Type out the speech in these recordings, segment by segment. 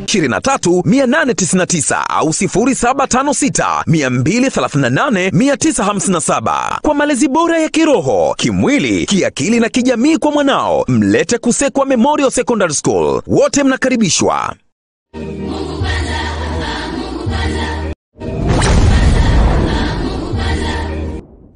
0753233899 au 0756238957. Kwa malezi bora ya kiroho, kimwili, kiakili na kijamii kwa mwanao, mlete Kusekwa Memorial Secondary School. Wote mnakaribishwa.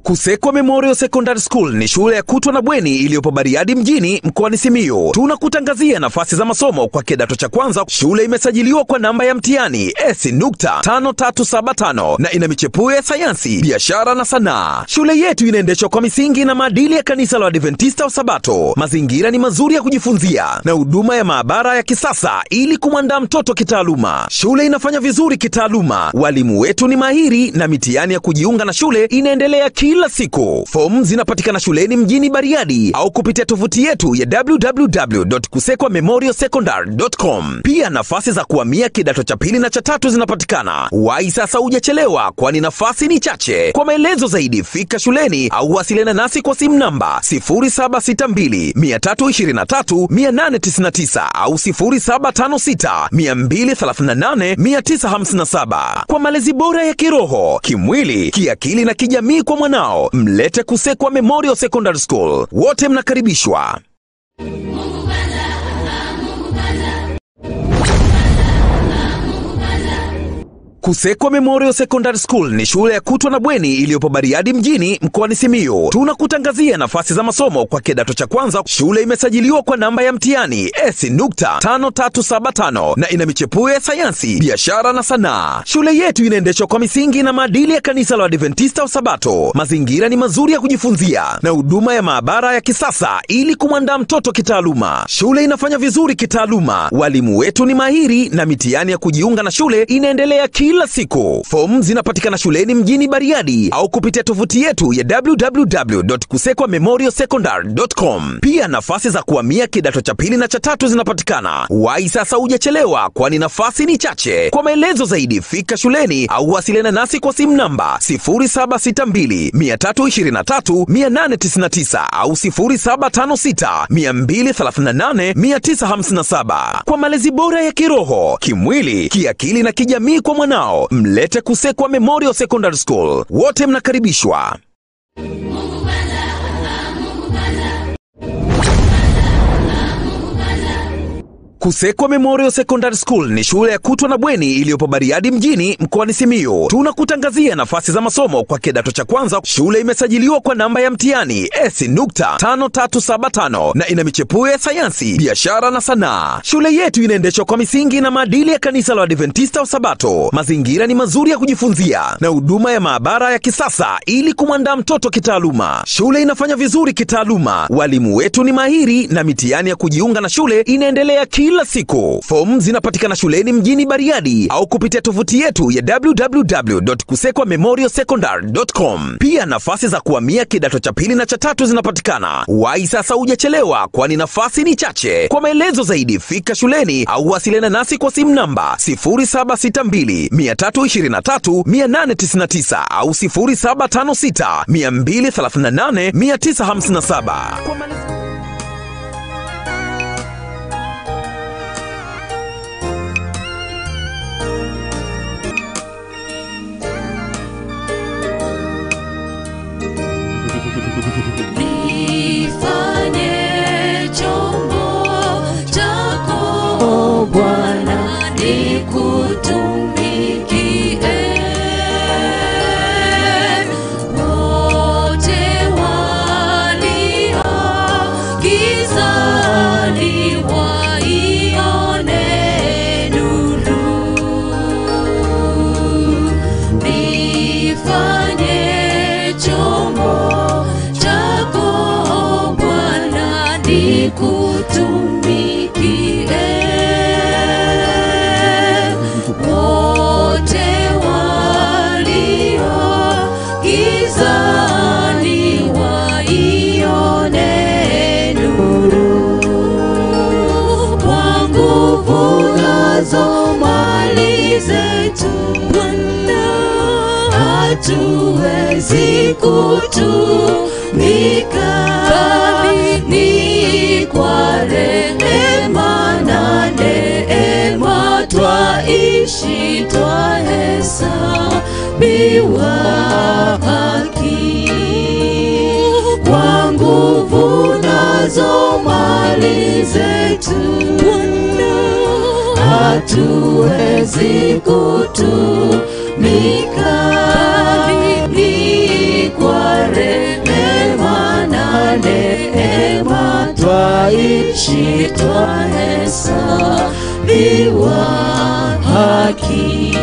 Kusekwa Memorial Secondary School ni shule ya kutwa na bweni iliyopo Bariadi mjini mkoani Simiyu. Tunakutangazia nafasi za masomo kwa kidato cha kwanza. Shule imesajiliwa kwa namba ya mtihani S.5375 na ina michepuo ya sayansi, biashara na sanaa. Shule yetu inaendeshwa kwa misingi na maadili ya kanisa la Adventista wa Sabato. Mazingira ni mazuri ya kujifunzia na huduma ya maabara ya kisasa ili kumwandaa mtoto kitaaluma. Shule inafanya vizuri kitaaluma. Walimu wetu ni mahiri na mitihani ya kujiunga na shule inaendelea kila siku. Fomu zinapatikana shuleni mjini Bariadi au kupitia tovuti yetu ya www.kusekwamemorialsecondary.com. Pia nafasi za kuhamia kidato cha pili na cha tatu zinapatikana. Wahi sasa, hujachelewa, kwani nafasi ni chache. Kwa maelezo zaidi fika shuleni au wasiliana nasi kwa simu namba 0762323899 au 0756238957. Kwa malezi bora ya kiroho, kimwili, kiakili na kijamii kwa mwanao, mlete Kusekwa Memorial Secondary School. Wote mnakaribishwa. Kusekwa Memorial Secondary School ni shule ya kutwa na bweni iliyopo Bariadi mjini mkoani Simiyu. Tunakutangazia nafasi za masomo kwa kidato cha kwanza. Shule imesajiliwa kwa namba ya mtihani S.5375 na ina michepuo ya sayansi, biashara na sanaa. Shule yetu inaendeshwa kwa misingi na maadili ya kanisa la Adventista wa Sabato. Mazingira ni mazuri ya kujifunzia na huduma ya maabara ya kisasa ili kumwandaa mtoto kitaaluma. Shule inafanya vizuri kitaaluma. Walimu wetu ni mahiri na mitihani ya kujiunga na shule inaendelea kila siku. Fomu zinapatikana shuleni mjini Bariadi au kupitia tovuti yetu ya www.kusekwamemorialsecondary.com. Pia nafasi za kuhamia kidato cha pili na cha tatu zinapatikana. Wahi sasa, hujachelewa, kwani nafasi ni chache. Kwa maelezo zaidi fika shuleni au wasiliana nasi kwa simu namba 0762323899 au 0756238957. Kwa malezi bora ya kiroho, kimwili, kiakili na kijamii kwa mwanao, mlete Kusekwa Memorial Secondary School. Wote mnakaribishwa. Kusekwa Memorial Secondary School ni shule ya kutwa na bweni iliyopo Bariadi mjini mkoani Simiyu. Tunakutangazia nafasi za masomo kwa kidato cha kwanza. Shule imesajiliwa kwa namba ya mtihani S.5375 na ina michepuo ya sayansi, biashara na sanaa. Shule yetu inaendeshwa kwa misingi na maadili ya kanisa la Adventista wa Sabato. Mazingira ni mazuri ya kujifunzia na huduma ya maabara ya kisasa ili kumwandaa mtoto kitaaluma. Shule inafanya vizuri kitaaluma. Walimu wetu ni mahiri na mitihani ya kujiunga na shule inaendelea kila siku. Fomu zinapatikana shuleni mjini Bariadi au kupitia tovuti yetu ya www.kusekwamemorialsecondary.com. Pia nafasi za kuhamia kidato cha pili na cha tatu zinapatikana. Wahi sasa, hujachelewa, kwani nafasi ni chache. Kwa maelezo zaidi fika shuleni au wasiliana nasi kwa simu namba 0762323899 au 0756238957. Nifanye chombo chako Bwana, nikutumikie. Wote walio gizani waione nuru. Nifanye chombo chako Bwana, nikutumikie. Wote walio gizani waione nuru. Kwa nguvu nazo mali zetu Bwana, hatuwezi kutumika. Ni kwa rehema na neema twaishi twahesabiwa haki. Kwa nguvu nazo mali zetu hatuwezi kutumika, ni kwa rehema na neema twaishi twahesabiwa haki.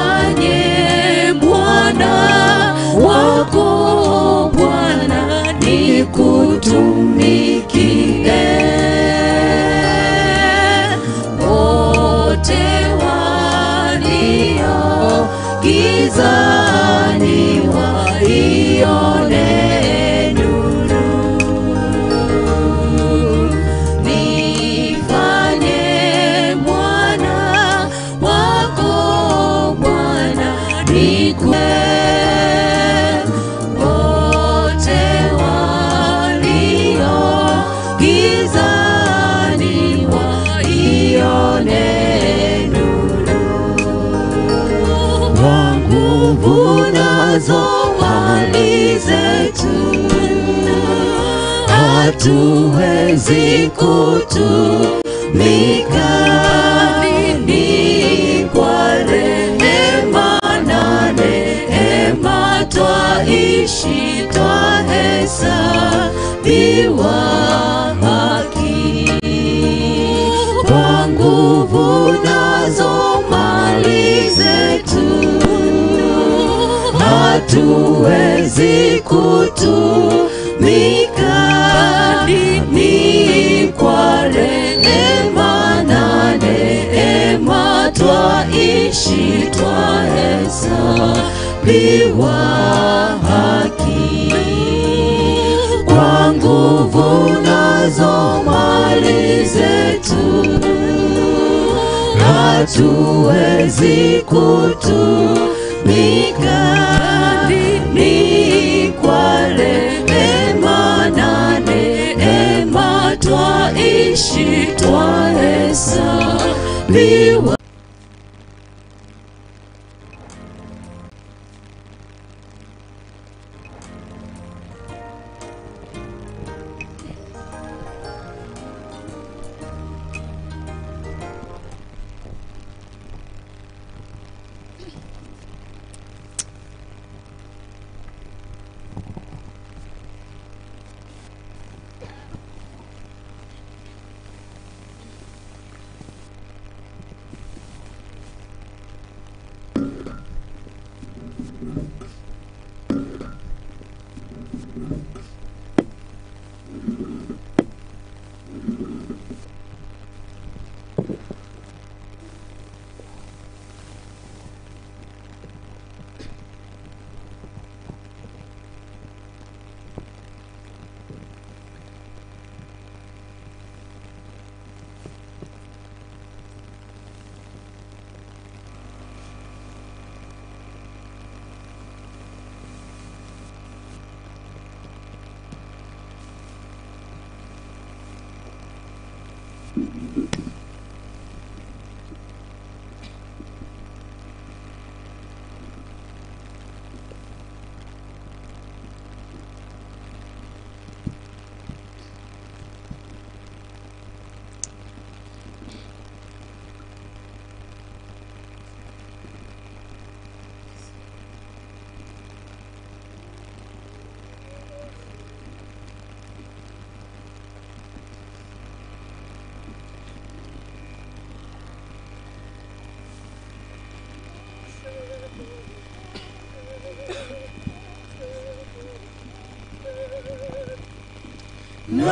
Nifanye Bwana wako Bwana, nikutumikie. Wote walio gizani waione nuru. Nifanye Bwana wako Bwana, wote walio gizani waione nuru. Kwa nguvu nazo mali zetu hatuwezi kutumika, ni kwa rehema na neema twaishi twahesabiwa haki. Kwa nguvu nazo mali zetu hatuwezi kutumika, ni kwa rehema na neema twaishi twahesabiwa haki. Kwa nguvu nazo mali zetu hatuwezi kutumika, ni kwa rehema na neema twaishi twahesabiwa.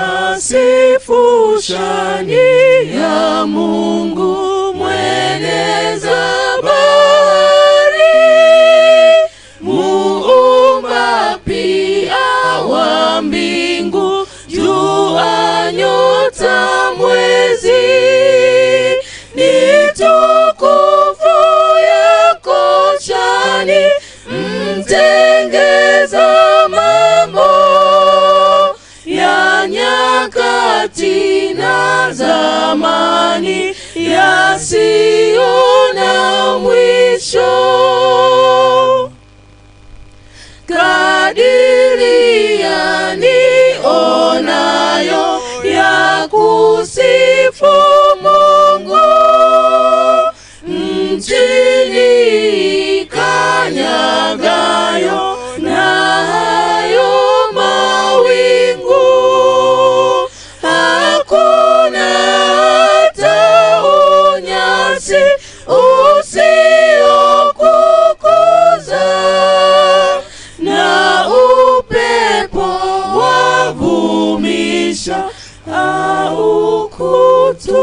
Nasifu shani ya Mungu mwenye zaburi. Tengeza mambo ya nyakati na zamani yasiyo na mwisho. Kadiri ya nionayo ya kusifu Mungu, nchini kanyagayo na hayo mawingu, hakuna hata unyasi usiokukuza, na upepo wavumisha au kutuliza.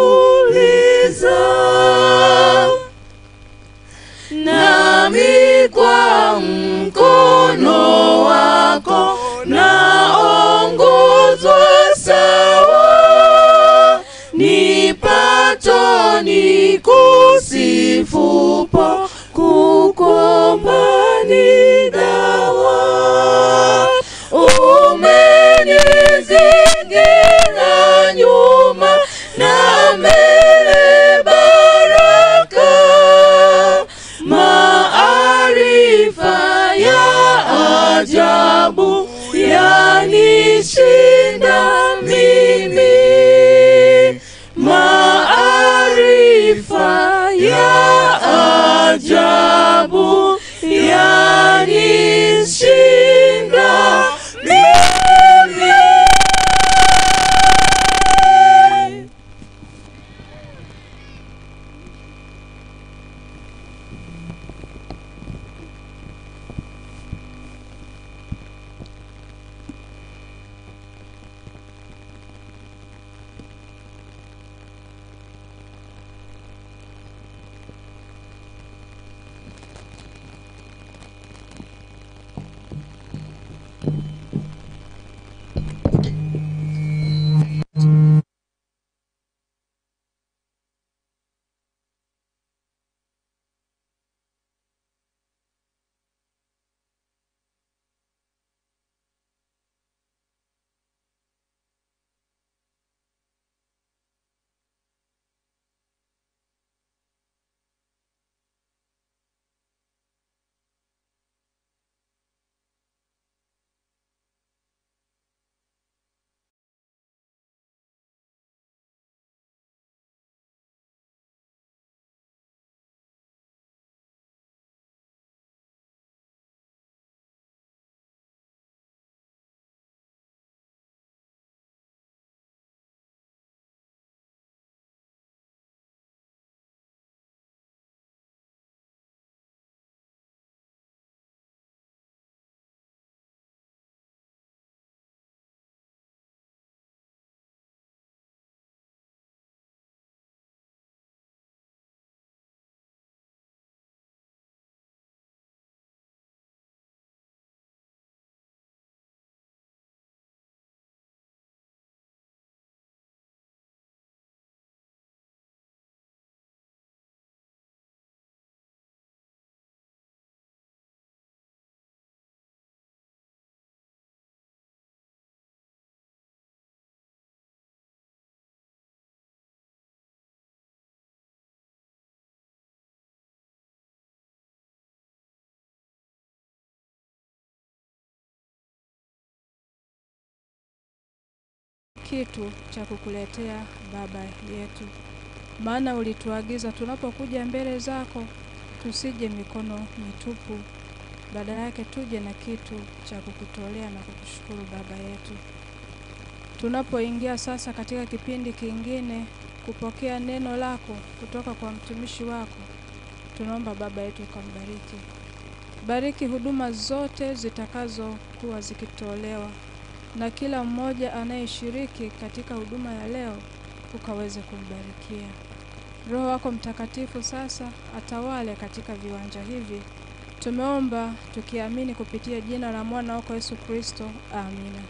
Nami kwa mkono wako naongozwa sawa, nipato nikusifupo, kukomba ni dawa. Umenizingira nyuma na mbele baraka, maarifa ya ajabu yanishinda mimi, maarifa ya ajabu yanishinda mimi. Kitu cha kukuletea Baba yetu, maana ulituagiza tunapokuja mbele zako tusije mikono mitupu, badala yake tuje na kitu cha kukutolea na kukushukuru Baba yetu. Tunapoingia sasa katika kipindi kingine kupokea neno lako kutoka kwa mtumishi wako, tunaomba Baba yetu ukambariki. Bariki huduma zote zitakazokuwa zikitolewa, na kila mmoja anayeshiriki katika huduma ya leo ukaweze kumbarikia. Roho wako Mtakatifu sasa atawale katika viwanja hivi. Tumeomba tukiamini kupitia jina la mwana wako Yesu Kristo. Amina.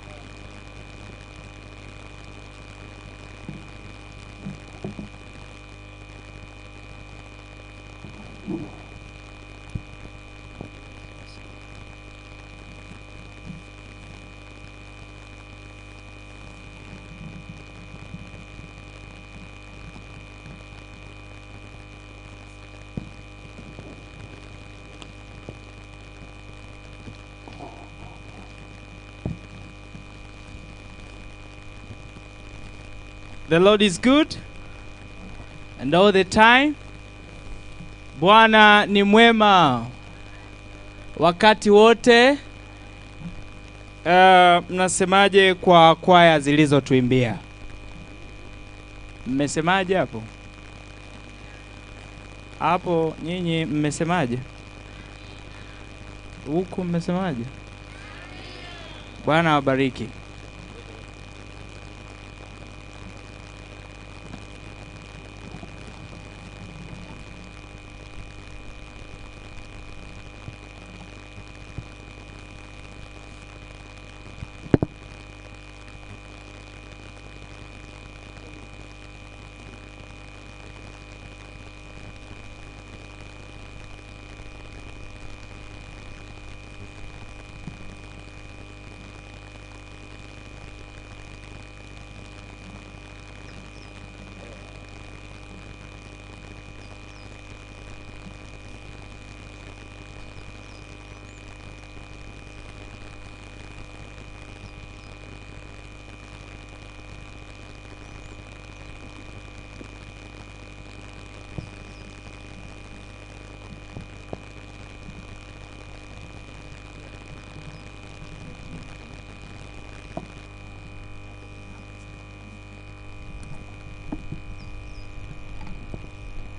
The Lord is good and all the time. Bwana ni mwema wakati wote. Mnasemaje kwa kwaya zilizotuimbia? Mmesemaje hapo? Hapo nyinyi mmesemaje? Huku mmesemaje? Bwana wabariki.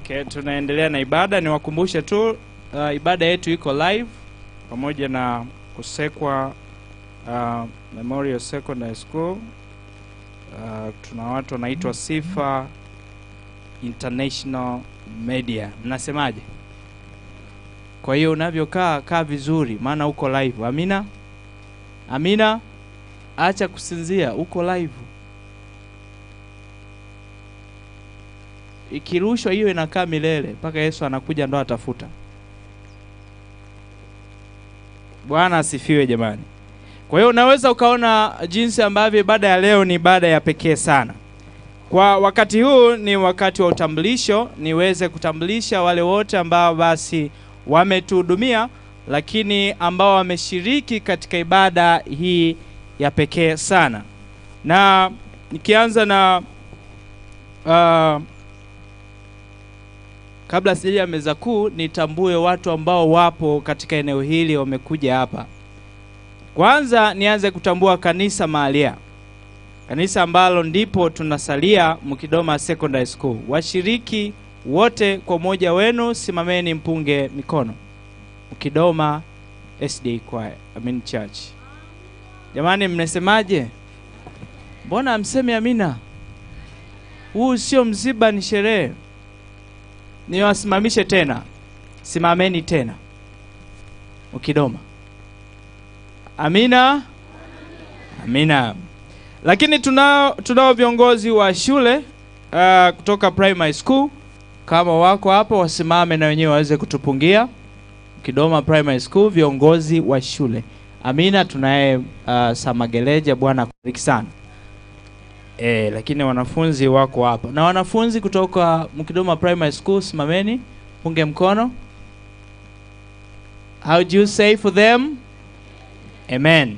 Okay, tunaendelea na ibada. Niwakumbushe tu ibada yetu iko live pamoja na Kusekwa Memorial Secondary School. Tuna watu wanaitwa Sifa International Media. Mnasemaje? Kwa hiyo unavyokaa vizuri maana uko live. Amina? Amina? Acha kusinzia, uko live. Ikirushwa hiyo inakaa milele mpaka Yesu anakuja ndo atafuta. Bwana asifiwe jamani. Kwa hiyo unaweza ukaona jinsi ambavyo ibada ya leo ni ibada ya pekee sana. Kwa wakati huu ni wakati wa utambulisho, niweze kutambulisha wale wote ambao basi wametuhudumia lakini ambao wameshiriki katika ibada hii ya pekee sana. Na nikianza na kabla sijaja meza kuu nitambue watu ambao wapo katika eneo hili wamekuja hapa. Kwanza nianze kutambua kanisa mahalia. Kanisa ambalo ndipo tunasalia Mkidoma Secondary School. Washiriki wote kwa moja wenu simameni mpunge mikono. Mkidoma SDA Choir, Church. Jamani mnasemaje? Mbona mseme amina? Huu sio msiba, ni sherehe. Niwasimamishe tena. Simameni tena. Mkidoma. Amina. Amina. Lakini tunao viongozi wa shule kutoka primary school. Kama wako hapo wasimame na wenyewe waweze kutupungia. Mkidoma Primary School, viongozi wa shule. Amina. Tunaye Samageleja, Bwana akubariki sana. Lakini wanafunzi wako hapa. Na wanafunzi kutoka Mkidoma Primary School simameni, punge mkono. How do you say for them? Amen.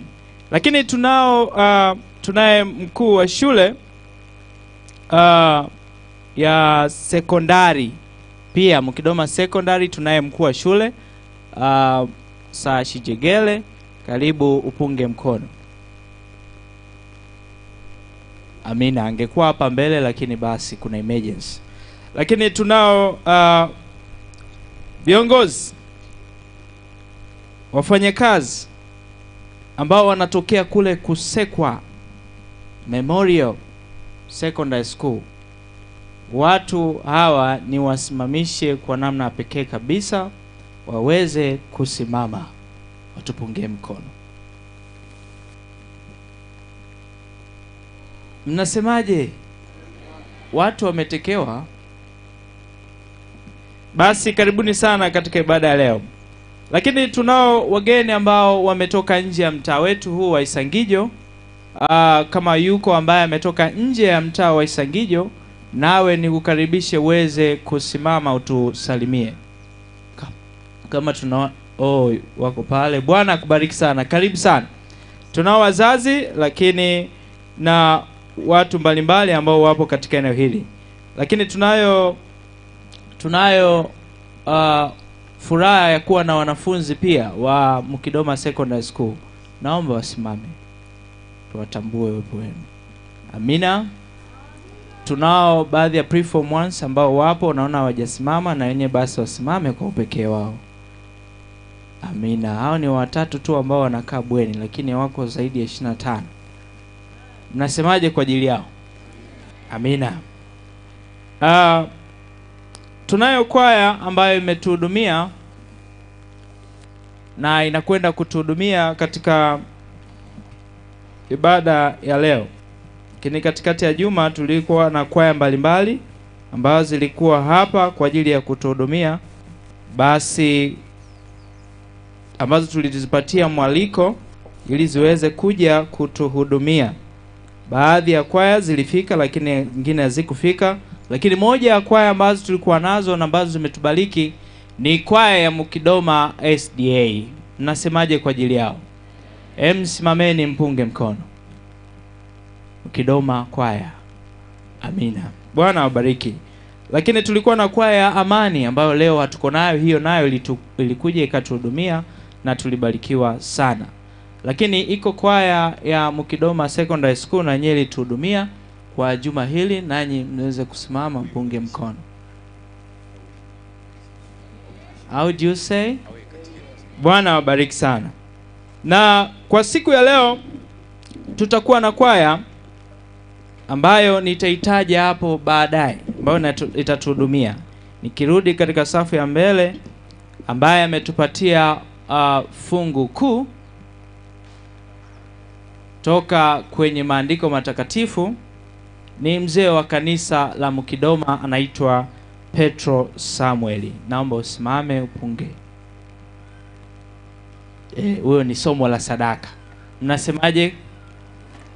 Lakini tunaye mkuu wa shule ya sekondari. Pia Mkidoma Secondary tunaye mkuu wa shule Saa Shijegele, karibu upunge mkono. Amina, angekuwa hapa mbele lakini basi kuna emergency. Lakini tunao viongozi wafanyakazi ambao wanatokea kule Kusekwa Memorial Secondary School. Watu hawa ni wasimamishe kwa namna pekee kabisa, waweze kusimama, watupungie mkono. Mnasemaje? Watu wametekewa? Basi karibuni sana katika ibada ya leo. Lakini tunao wageni ambao wametoka nje ya mtaa wetu huu wa Isangijo. Kama yuko ambaye ametoka nje ya mtaa wa Isangijo, nawe nikukaribishe uweze kusimama utusalimie. Kama tunao wako pale, Bwana akubariki sana. Karibu sana. Tunao wazazi lakini na watu mbalimbali ambao wapo katika eneo hili. Lakini tunayo furaha ya kuwa na wanafunzi pia wa Mkidoma Secondary School. Naomba wasimame tuwatambue uwepo wenu. Amina. Tunao baadhi ya preform ones ambao wapo, naona hawajasimama, na wenyewe basi wasimame kwa upekee wao. Amina. Hao ni watatu tu ambao wanakaa bweni, lakini wako zaidi ya 25. Mnasemaje kwa ajili yao? Amina. Tunayo kwaya ambayo imetuhudumia na inakwenda kutuhudumia katika ibada ya leo. Lakini katikati ya juma tulikuwa na kwaya mbalimbali ambazo zilikuwa hapa kwa ajili ya kutuhudumia, basi ambazo tulizipatia mwaliko ili ziweze kuja kutuhudumia. Baadhi ya kwaya zilifika, lakini nyingine hazikufika. Lakini moja ya kwaya ambazo tulikuwa nazo na ambazo zimetubariki ni kwaya ya Mkidoma SDA. Mnasemaje kwa ajili yao? Simameni mpunge mkono. Mkidoma kwaya. Amina. Bwana wabariki. Lakini tulikuwa na kwaya ya Amani ambayo leo hatuko nayo, hiyo nayo ilikuja ikatuhudumia na tulibarikiwa sana. Lakini iko kwaya ya Mkidoma Secondary School na yenyewe ilituhudumia kwa juma hili, nanyi mnaweza kusimama mpunge mkono. How do you say? Bwana wabariki sana. Na kwa siku ya leo tutakuwa na kwaya ambayo nitaitaja hapo baadaye, ambayo itatuhudumia. Nikirudi katika safu ya mbele, ambaye ametupatia fungu kuu toka kwenye maandiko matakatifu ni mzee wa kanisa la Mkidoma, anaitwa Petro Samueli. Naomba usimame upunge. Huyo ni somo la sadaka. Mnasemaje?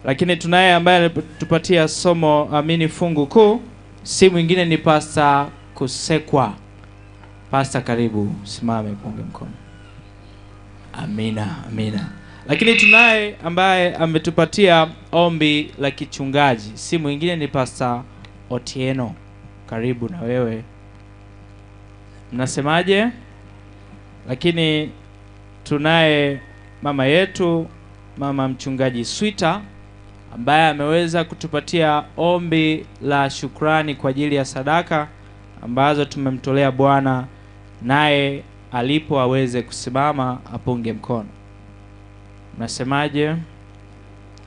Lakini tunaye ambaye alitupatia somo fungu kuu, si mwingine ni Pastor Kusekwa. Pastor, karibu, simame upunge mkono. Amina, amina. Lakini tunaye ambaye ametupatia ombi la kichungaji, si mwingine ni Pastor Otieno. Karibu na wewe. Mnasemaje? Lakini tunaye mama yetu, mama mchungaji Swita, ambaye ameweza kutupatia ombi la shukrani kwa ajili ya sadaka ambazo tumemtolea Bwana, naye alipo aweze kusimama apunge mkono. Mnasemaje?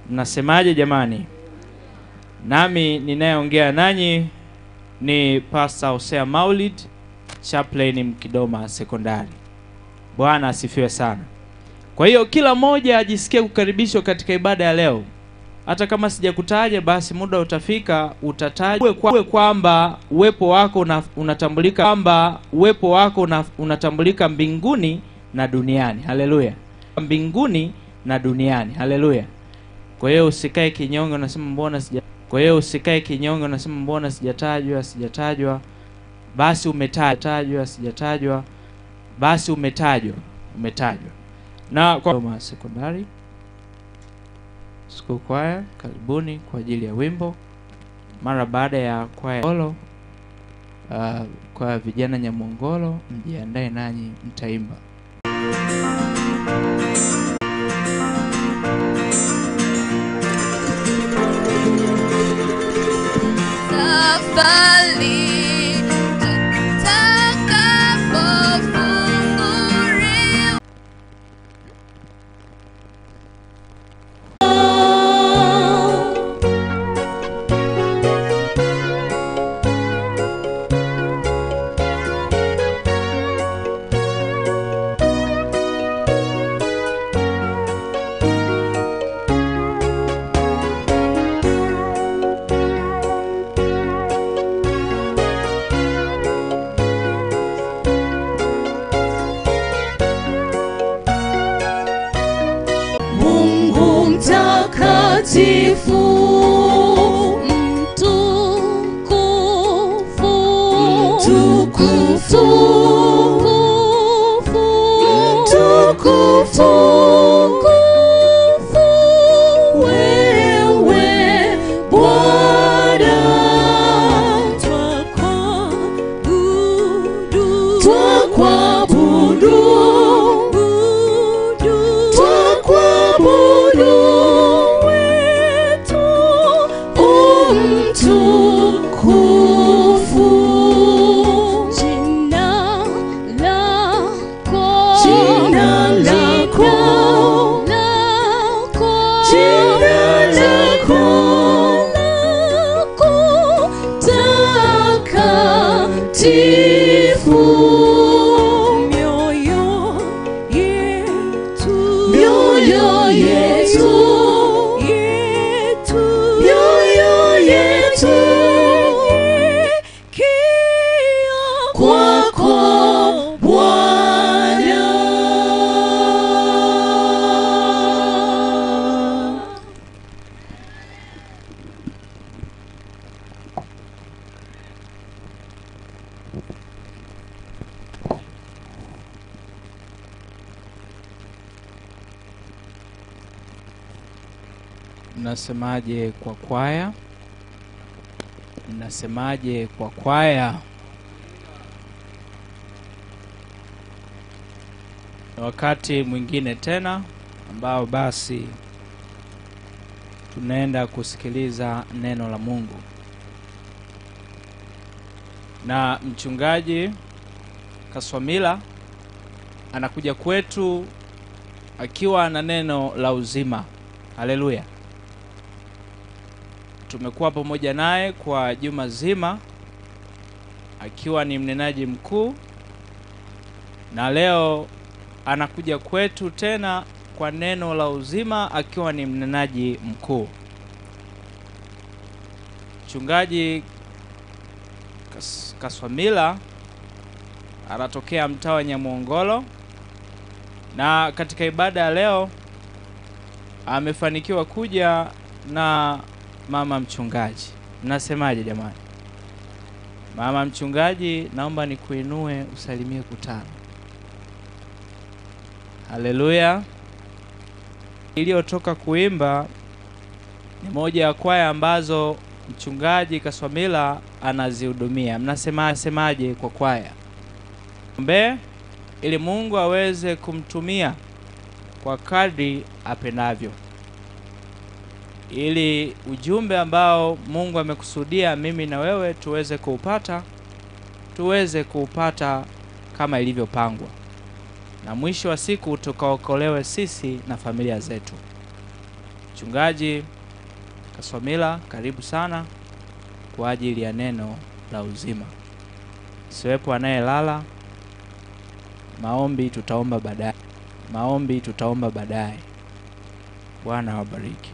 Mnasemaje jamani? Nami ninayeongea nanyi ni Pastor Hosea Maulid, chaplain Mkidoma Secondary. Bwana asifiwe sana. Kwa hiyo kila mmoja ajisikie kukaribishwa katika ibada ya leo. Hata kama sijakutaja, basi muda utafika utatajwa kwamba uwepo wako unatambulika, kwamba uwepo wako unatambulika mbinguni na duniani. Haleluya. Mbinguni na duniani. Haleluya. Kwa hiyo usikae kinyonge unasema mbona sijatajwa. Basi umetajwa. Basi umetajwa. Na kwa Mkidoma Secondary School Choir, karibuni kwa ajili ya wimbo. Mara baada ya kwaya Mongolo, kwa vijana Nyamongolo, mjiandae nanyi mtaimba. Safari tutakapofunguliwa mtakatifu, mtukufu, wewe Bwana. Mnasemaje kwa kwaya? Mnasemaje kwa kwaya? Wakati mwingine tena ambao basi tunaenda kusikiliza neno la Mungu, na mchungaji Kaswamila anakuja kwetu akiwa na neno la uzima. Haleluya. Tumekuwa pamoja naye kwa juma zima akiwa ni mnenaji mkuu, na leo anakuja kwetu tena kwa neno la uzima akiwa ni mnenaji mkuu. Mchungaji Kaswamila anatokea mtaa wa Nyamuongolo, na katika ibada ya leo amefanikiwa kuja na mama mchungaji. Mnasemaje jamani? Mama mchungaji, naomba nikuinue usalimie kutano. Haleluya. Iliyotoka kuimba ni moja ya kwaya ambazo mchungaji Kaswamila anazihudumia. Mnasemaje kwa kwaya? Ombe ili Mungu aweze kumtumia kwa kadri apendavyo, ili ujumbe ambao Mungu amekusudia mimi na wewe tuweze kuupata kama ilivyopangwa, na mwisho wa siku tukaokolewe sisi na familia zetu. Mchungaji Kaswamila, karibu sana kwa ajili ya neno la uzima. Siwepo anayelala. Maombi tutaomba baadaye. Bwana awabariki.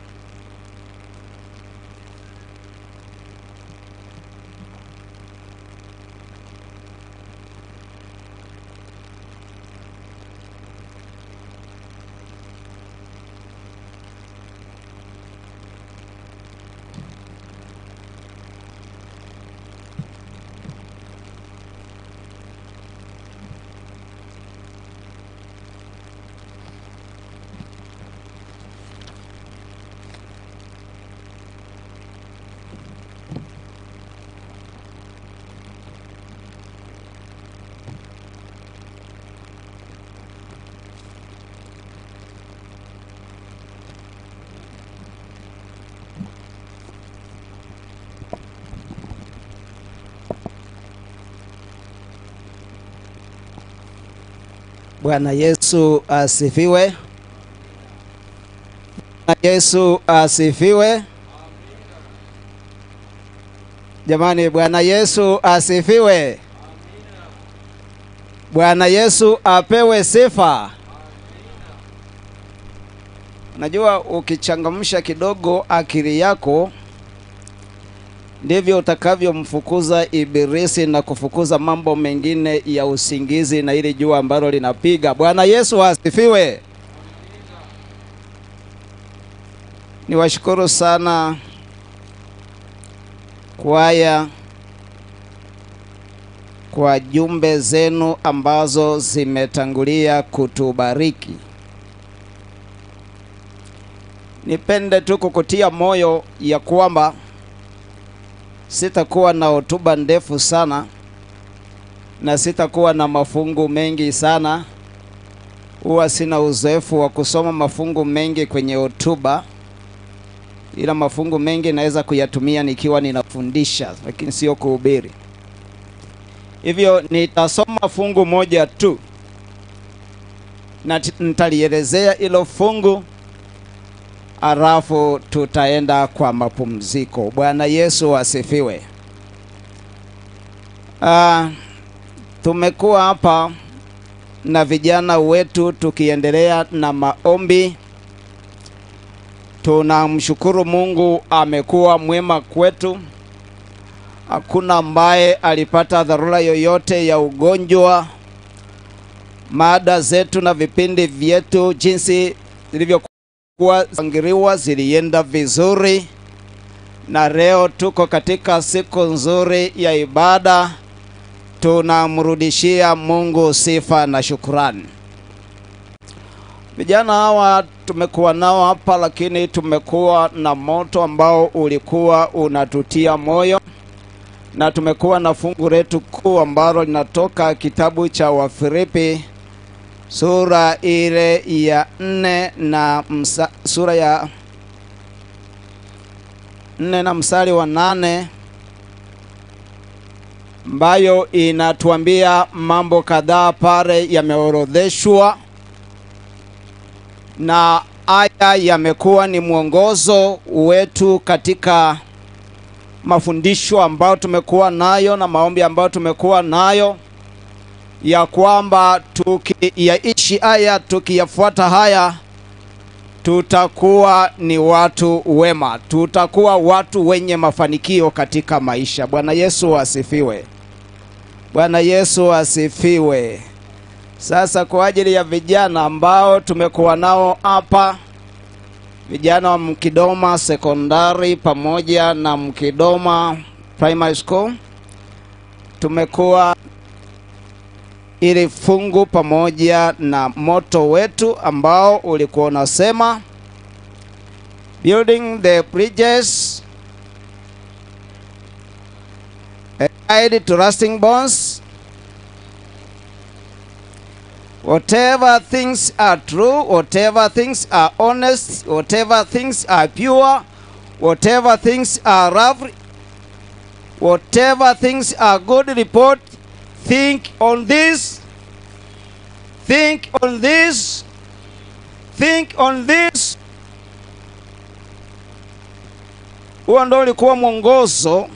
Bwana Yesu asifiwe. Bwana Yesu asifiwe. Jamani, Bwana Yesu asifiwe. Bwana Yesu apewe sifa. Najua ukichangamsha kidogo akili yako ndivyo utakavyomfukuza ibilisi na kufukuza mambo mengine ya usingizi na ile jua ambalo linapiga. Bwana Yesu asifiwe. Niwashukuru sana kwaya kwa jumbe zenu ambazo zimetangulia kutubariki. Nipende tu kukutia moyo ya kwamba sitakuwa na hotuba ndefu sana na sitakuwa na mafungu mengi sana. Huwa sina uzoefu wa kusoma mafungu mengi kwenye hotuba, ila mafungu mengi naweza kuyatumia nikiwa ninafundisha, lakini sio kuhubiri. Hivyo nitasoma fungu moja tu na nitalielezea hilo fungu, alafu tutaenda kwa mapumziko. Bwana Yesu asifiwe. Tumekuwa hapa na vijana wetu tukiendelea na maombi. Tunamshukuru Mungu, amekuwa mwema kwetu. Hakuna ambaye alipata dharura yoyote ya ugonjwa. Mada zetu na vipindi vyetu jinsi zilivyokuwa zangiriwa zilienda vizuri, na leo tuko katika siku nzuri ya ibada. Tunamrudishia Mungu sifa na shukrani. Vijana hawa tumekuwa nao hapa, lakini tumekuwa na moto ambao ulikuwa unatutia moyo, na tumekuwa na fungu letu kuu ambalo linatoka kitabu cha Wafilipi sura ile ya 4 na sura ya 4 na mstari wa 8, ambayo inatuambia mambo kadhaa pale yameorodheshwa, na aya yamekuwa ni mwongozo wetu katika mafundisho ambayo tumekuwa nayo na maombi ambayo tumekuwa nayo, ya kwamba tukiyaishi haya, tukiyafuata haya, tutakuwa ni watu wema, tutakuwa watu wenye mafanikio katika maisha. Bwana Yesu asifiwe. Bwana Yesu asifiwe. Sasa kwa ajili ya vijana ambao tumekuwa nao hapa, vijana wa Mkidoma Sekondari pamoja na Mkidoma Primary School, tumekuwa ili fungu pamoja na moto wetu ambao ulikuwa unasema building the bridges, a guide to lasting bonds. Whatever things are true, whatever things are honest, whatever things are pure, whatever things are lovely, whatever things are good report, think on this, think on this, think on this. Huo ndio ulikuwa mwongozo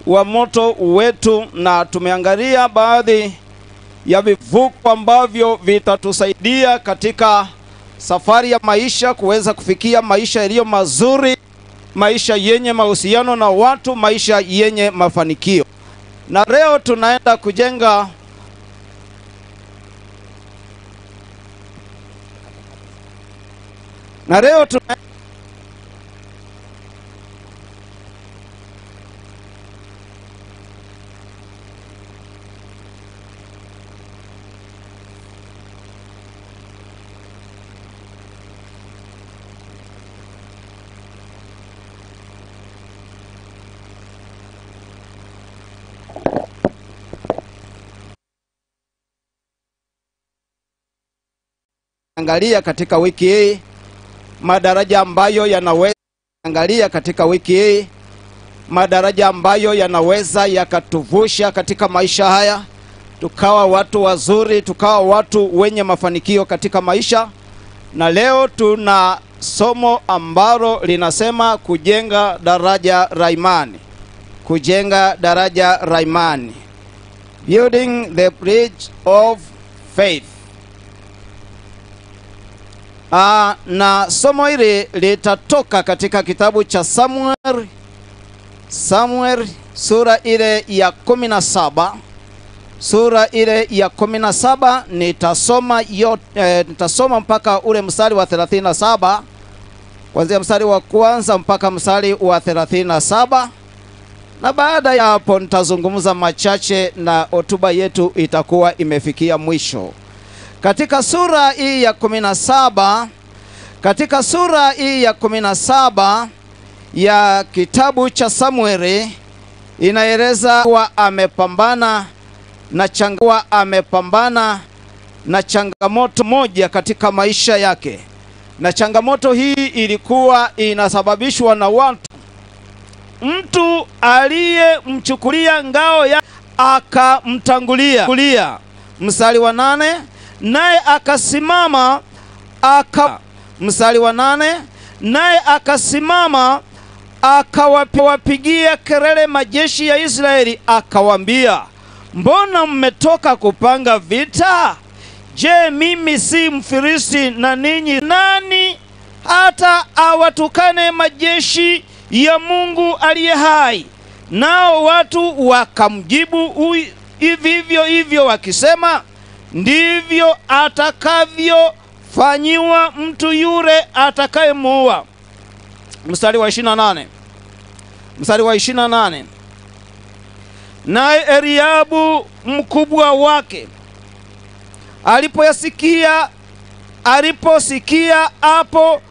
wa moto wetu, na tumeangalia baadhi ya vivuko ambavyo vitatusaidia katika safari ya maisha kuweza kufikia maisha yaliyo mazuri, maisha yenye mahusiano na watu, maisha yenye mafanikio. Na leo tunaenda kujenga angalia katika wiki hii madaraja ambayo yanaweza madaraja ambayo yanaweza yakatuvusha katika maisha haya, tukawa watu wazuri, tukawa watu wenye mafanikio katika maisha. Na leo tuna somo ambalo linasema kujenga daraja la imani, kujenga daraja la imani, building the bridge of faith. Na somo hili litatoka katika kitabu cha Samuel sura ile ya 17. Sura ile ya 17 nitasoma mpaka ule mstari wa 37, kuanzia mstari wa kwanza mpaka mstari wa 37, na baada ya hapo nitazungumza machache na hotuba yetu itakuwa imefikia mwisho. Katika sura hii ya 17 ya kitabu cha Samueli inaeleza kuwa amepambana na changamoto moja katika maisha yake, na changamoto hii ilikuwa inasababishwa na mtu aliyemchukulia ngao ya akamtangulia. Mstari wa 8, naye akasimama akawapigia kelele majeshi ya Israeli, akawaambia, mbona mmetoka kupanga vita? Je, mimi si Mfilisti na ninyi nani hata awatukane majeshi ya Mungu aliye hai? Nao watu wakamjibu hivyo wakisema, ndivyo atakavyofanyiwa mtu yule atakayemuua. Mstari wa 28, naye Eliabu mkubwa wake alipoyasikia aliposikia hapo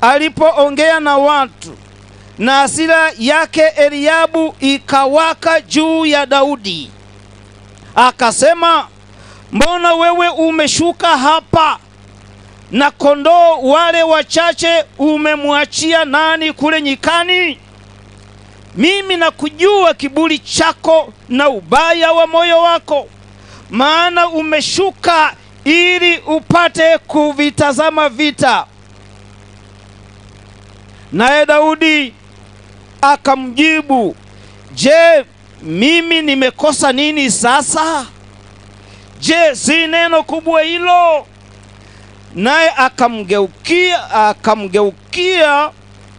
alipoongea na watu, na hasira yake Eliabu ikawaka juu ya Daudi. Akasema, mbona wewe umeshuka hapa, na kondoo wale wachache umemwachia nani kule nyikani? Mimi nakujua kiburi chako na ubaya wa moyo wako, maana umeshuka ili upate kuvitazama vita. Naye Daudi akamjibu, je, mimi nimekosa nini sasa? Je, si neno kubwa hilo? Naye akamgeukia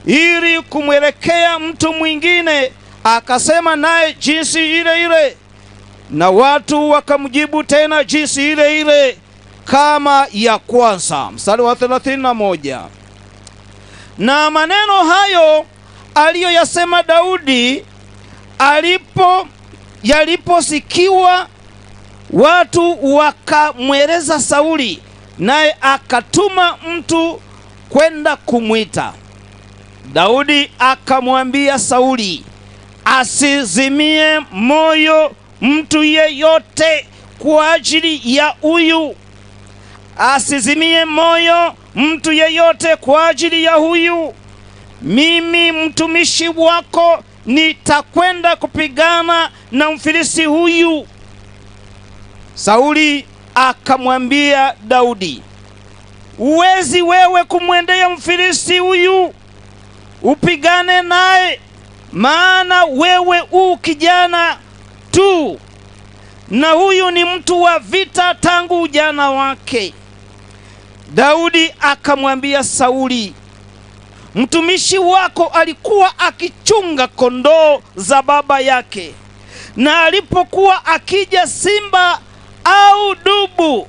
ili kumwelekea mtu mwingine, akasema naye jinsi ile ile, na watu wakamjibu tena jinsi ile ile kama ya kwanza. Mstari wa 31. Na maneno hayo aliyoyasema Daudi yaliposikiwa, watu wakamweleza Sauli, naye akatuma mtu kwenda kumwita. Daudi akamwambia Sauli asizimie moyo mtu yeyote kwa ajili ya huyu. Asizimie moyo mtu yeyote kwa ajili ya huyu. Mimi mtumishi wako nitakwenda kupigana na Mfilisti huyu. Sauli akamwambia Daudi, uwezi wewe kumwendea Mfilisti huyu upigane naye, maana wewe kijana tu, na huyu ni mtu wa vita tangu ujana wake. Daudi akamwambia Sauli, mtumishi wako alikuwa akichunga kondoo za baba yake, na alipokuwa akija simba au dubu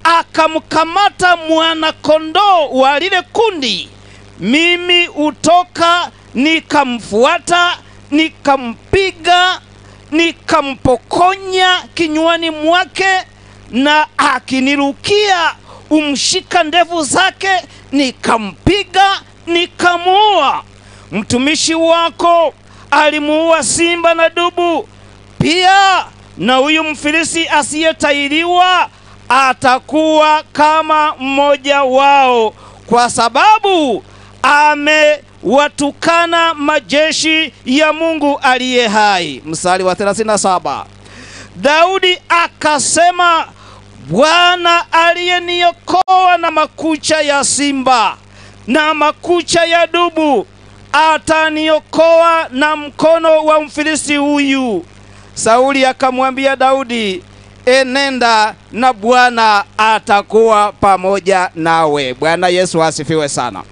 akamkamata mwana kondoo wa lile kundi, mimi utoka nikamfuata, nikampiga, nikampokonya kinywani mwake, na akinirukia umshika ndevu zake, nikampiga, nikamuua. Mtumishi wako alimuua simba na dubu pia, na huyu Mfilisti asiyetahiriwa atakuwa kama mmoja wao, kwa sababu amewatukana majeshi ya Mungu aliye hai. Mstari wa 37. Daudi akasema, Bwana aliyeniokoa na makucha ya simba na makucha ya dubu ataniokoa na mkono wa Mfilisti huyu. Sauli akamwambia Daudi, enenda na Bwana atakuwa pamoja nawe. Bwana Yesu asifiwe sana.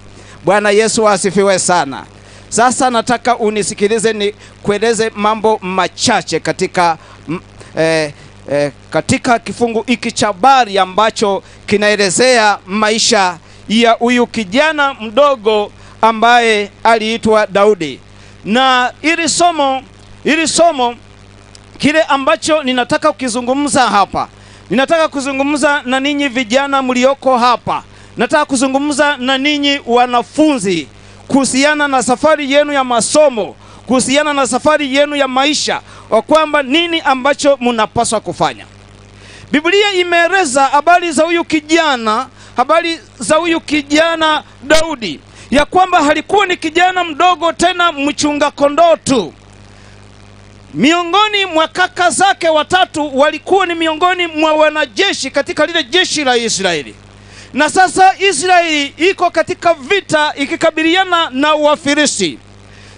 Bwana Yesu asifiwe sana. Sasa nataka unisikilize ni kueleze mambo machache katika kifungu hiki cha habari ambacho kinaelezea maisha ya huyu kijana mdogo ambaye aliitwa Daudi. Na ili somo kile ambacho ninataka kukizungumza hapa, ninataka kuzungumza na ninyi vijana mlioko hapa. Nataka kuzungumza na ninyi wanafunzi kuhusiana na safari yenu ya masomo, kuhusiana na safari yenu ya maisha, wa kwamba nini ambacho mnapaswa kufanya. Biblia imeeleza habari za huyu kijana Daudi, ya kwamba halikuwa ni kijana mdogo tena mchunga kondoo tu. Miongoni mwa kaka zake watatu walikuwa ni miongoni mwa wanajeshi katika lile jeshi la Israeli. Na sasa Israeli iko katika vita ikikabiliana na Wafilisti.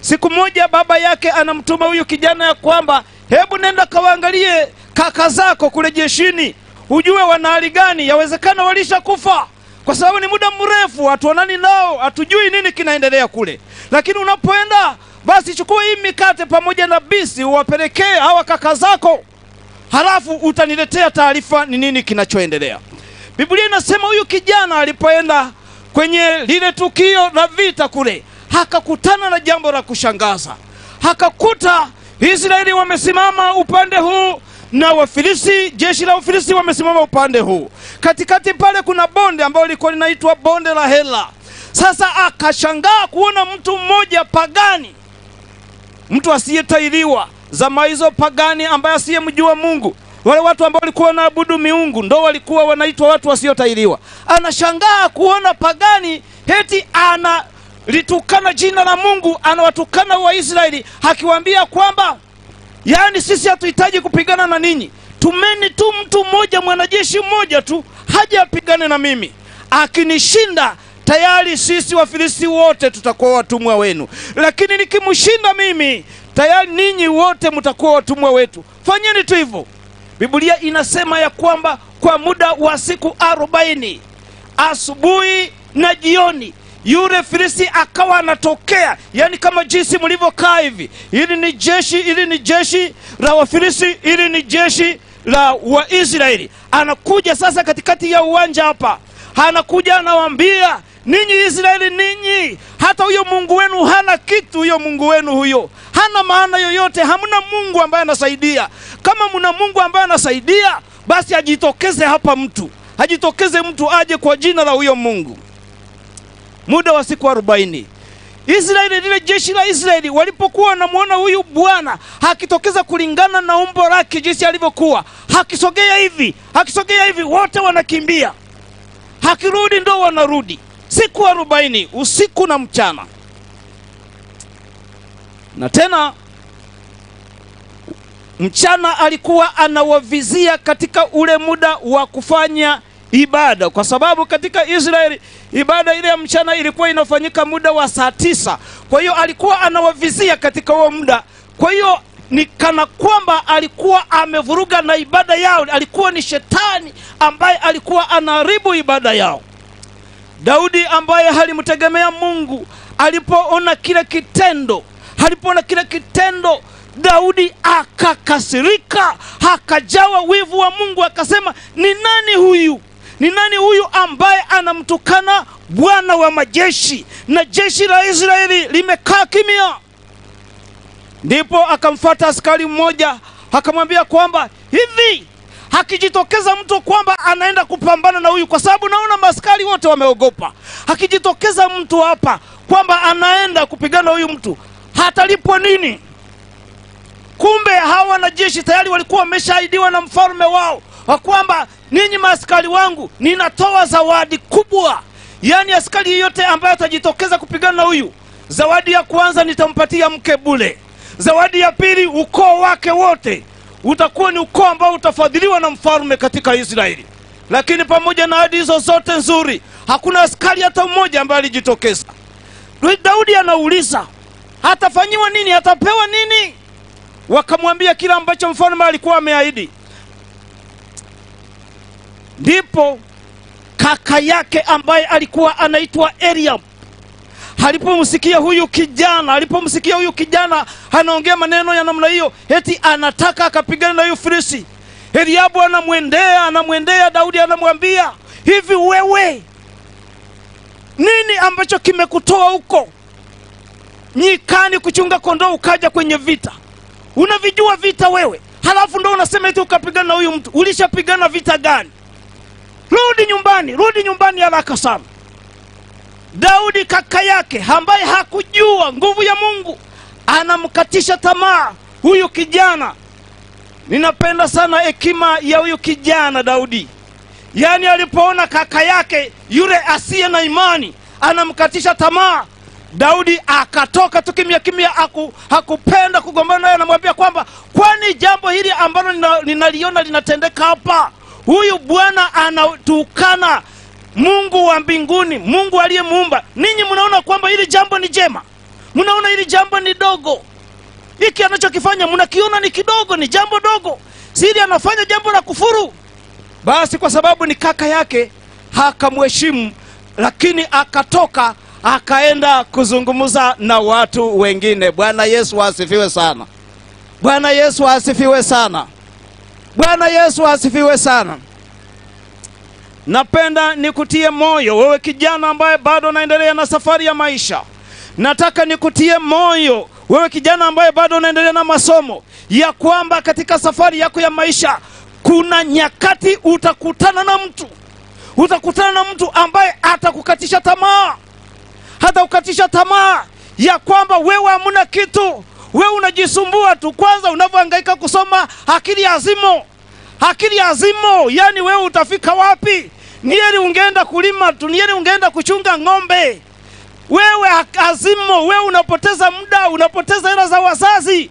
Siku moja baba yake anamtuma huyu kijana ya kwamba, hebu nenda kawaangalie kaka zako kule jeshini, ujue wana hali gani, yawezekana walisha kufa, kwa sababu ni muda mrefu hatuonani nao, hatujui nini kinaendelea kule. Lakini unapoenda basi chukua hii mikate pamoja na bisi uwapelekee hawa kaka zako, halafu utaniletea taarifa ni nini kinachoendelea. Biblia inasema huyu kijana alipoenda kwenye lile tukio la vita kule, hakakutana na jambo la kushangaza. Hakakuta Israeli wamesimama upande huu na Wafilisti, jeshi la Wafilisti wamesimama upande huu. Katikati pale kuna bonde ambalo liko linaitwa bonde la Hela. Sasa akashangaa kuona mtu mmoja pagani, mtu asiyetahiriwa, zama hizo pagani, ambaye asiyemjua Mungu. Wale watu ambao walikuwa wanaabudu miungu ndo walikuwa wanaitwa watu wasiotahiriwa. Anashangaa kuona pagani heti analitukana jina la Mungu, anawatukana Waisraeli, akiwaambia kwamba yaani sisi hatuhitaji kupigana na ninyi, tumeni tu mtu mmoja, mwanajeshi mmoja tu haja apigane na mimi, akinishinda tayari sisi Wafilisti wote tutakuwa watumwa wenu, lakini nikimshinda mimi tayari ninyi wote mtakuwa watumwa wetu. Fanyeni tu hivyo. Biblia inasema ya kwamba kwa muda wa siku 40 asubuhi na jioni yule Filisti akawa anatokea, yani kama jinsi mlivyokaa hivi. Ili ni jeshi la Wafilisti, ili ni jeshi la Waisraeli. Anakuja sasa katikati ya uwanja hapa, anakuja anawaambia, ninyi Israeli, ninyi hata huyo Mungu wenu hana kitu. Huyo Mungu wenu huyo hana maana yoyote, hamna Mungu ambaye anasaidia. Kama mna Mungu ambaye anasaidia, basi ajitokeze hapa mtu, ajitokeze mtu aje kwa jina la huyo Mungu. Muda wa siku 40 Israeli, lile jeshi la Israeli walipokuwa wanamuona huyu Bwana hakitokeza kulingana na umbo lake jinsi alivyokuwa, hakisogea hivi wote wanakimbia, hakirudi ndo wanarudi. Siku 40 usiku na mchana. Na tena mchana alikuwa anawavizia katika ule muda wa kufanya ibada, kwa sababu katika Israeli ibada ile ya mchana ilikuwa inafanyika muda wa saa 9. Kwa hiyo alikuwa anawavizia katika huo muda. Kwa hiyo ni kana kwamba alikuwa amevuruga na ibada yao, alikuwa ni shetani ambaye alikuwa anaharibu ibada yao. Daudi ambaye halimtegemea Mungu, alipoona kile kitendo, Daudi akakasirika, akajawa wivu wa Mungu, akasema, ni nani huyu ambaye anamtukana Bwana wa majeshi, na jeshi la Israeli limekaa kimya? Ndipo akamfuata askari mmoja, akamwambia kwamba hivi hakijitokeza mtu kwamba anaenda kupambana na huyu, kwa sababu naona maskari wote wameogopa. Hakijitokeza mtu hapa kwamba anaenda kupigana huyu mtu, hatalipwa nini? Kumbe hawa wanajeshi tayari walikuwa wameshaahidiwa na mfalme wao kwamba ninyi maaskari wangu ninatoa zawadi kubwa. Yani askari yote ambaye atajitokeza kupigana na huyu, zawadi ya kwanza nitampatia mke bure. Zawadi ya pili, ukoo wake wote utakuwa ni ukoo ambao utafadhiliwa na mfalme katika Israeli. Lakini pamoja na ahadi hizo zote nzuri, hakuna askari hata mmoja ambaye alijitokeza. Daudi anauliza, atafanyiwa nini? Atapewa nini? Wakamwambia kila ambacho mfalme alikuwa ameahidi. Ndipo kaka yake ambaye alikuwa anaitwa Eliab, alipomsikia huyu kijana anaongea maneno ya namna hiyo, eti anataka akapigana na huyu Filisti, Eliabu anamwendea Daudi, anamwambia, hivi wewe nini ambacho kimekutoa huko nyikani kuchunga kondoo ukaja kwenye vita? Unavijua vita wewe? Halafu ndo unasema eti ukapigana na huyu mtu. Ulishapigana vita gani? Rudi nyumbani haraka sana. Daudi kaka yake ambaye hakujua nguvu ya Mungu anamkatisha tamaa huyu kijana. Ninapenda sana hekima ya huyu kijana Daudi. Yani alipoona kaka yake yule asiye na imani anamkatisha tamaa, Daudi akatoka tu kimya, hakupenda kugombana naye. Anamwambia kwamba, kwani jambo hili ambalo ninaliona linatendeka hapa, huyu Bwana anatukana Mungu wa mbinguni, Mungu aliyemuumba. Ninyi mnaona kwamba hili jambo ni jema? Mnaona hili jambo ni dogo? Hiki anachokifanya mnakiona ni kidogo, ni jambo dogo? Siri anafanya jambo la kufuru. Basi kwa sababu ni kaka yake hakamheshimu, lakini akatoka akaenda kuzungumza na watu wengine. Bwana Yesu asifiwe sana. Bwana Yesu asifiwe sana. Bwana Yesu asifiwe sana. Napenda nikutie moyo wewe kijana ambaye bado unaendelea na safari ya maisha. Nataka nikutie moyo wewe kijana ambaye bado unaendelea na masomo, ya kwamba katika safari yako ya maisha kuna nyakati utakutana na mtu ambaye atakukatisha tamaa. Hata ukatisha tamaa ya kwamba wewe hamuna kitu, wewe unajisumbua tu. Kwanza unavyohangaika kusoma akili azimo, yani wewe utafika wapi? Ni heri ungeenda kulima tu, ni heri ungeenda kuchunga ng'ombe. Wewe azimo, wewe unapoteza muda, unapoteza hela za wazazi.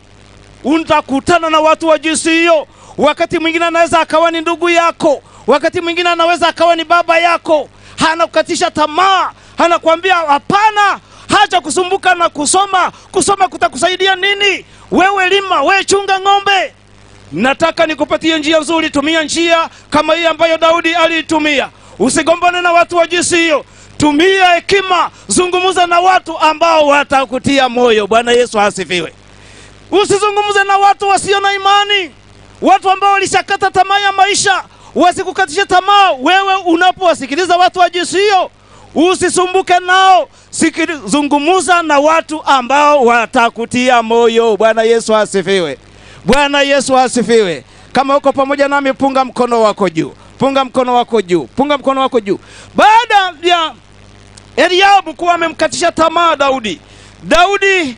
Utakutana na watu wa jinsi hiyo. Wakati mwingine anaweza akawa ni ndugu yako, wakati mwingine anaweza akawa ni baba yako. Anakukatisha tamaa, anakuambia hapana, haja kusumbuka na kusoma kutakusaidia nini? Wewe lima, wewe chunga ng'ombe. Nataka nikupatie njia nzuri, tumia njia kama hii ambayo Daudi aliitumia. Usigombane na watu wa jinsi hiyo. Tumia hekima, zungumza na watu ambao watakutia moyo. Bwana Yesu asifiwe. Usizungumze na watu wasio na imani, watu ambao walishakata tamaa ya maisha. Wasikukatishe tamaa. Wewe unapowasikiliza watu wa jinsi hiyo, usisumbuke nao. Zungumza na watu ambao watakutia moyo. Bwana Yesu asifiwe. Bwana Yesu asifiwe. Kama uko pamoja nami, punga mkono wako juu. Punga mkono wako juu. Punga mkono wako juu. Baada ya Eliabu kuwa amemkatisha tamaa Daudi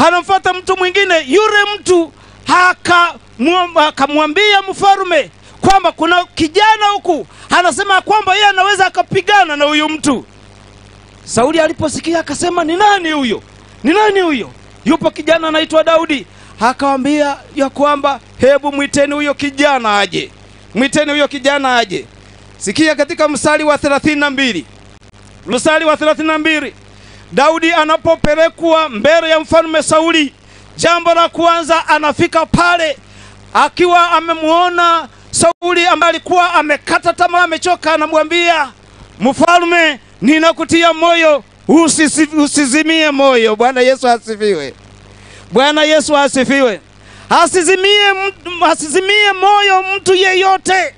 anamfuata mtu mwingine. Yule mtu akamwambia mfalme kwamba kuna kijana huku anasema kwamba yeye anaweza akapigana na huyu mtu. Sauli aliposikia akasema, ni nani huyo? Ni nani huyo? Yupo kijana anaitwa Daudi. Akamwambia ya kwamba hebu mwiteni huyo kijana aje. Mwiteni huyo kijana aje. Sikia katika mstari wa 32. Mstari wa 32. Daudi anapopelekwa mbele ya mfalme Sauli, jambo la kwanza anafika pale akiwa amemuona Sauli ambaye alikuwa amekata tamaa, amechoka. Anamwambia, mfalme, ninakutia moyo, usizimie moyo. Bwana Yesu asifiwe. Bwana Yesu asifiwe. Asizimie moyo mtu yeyote.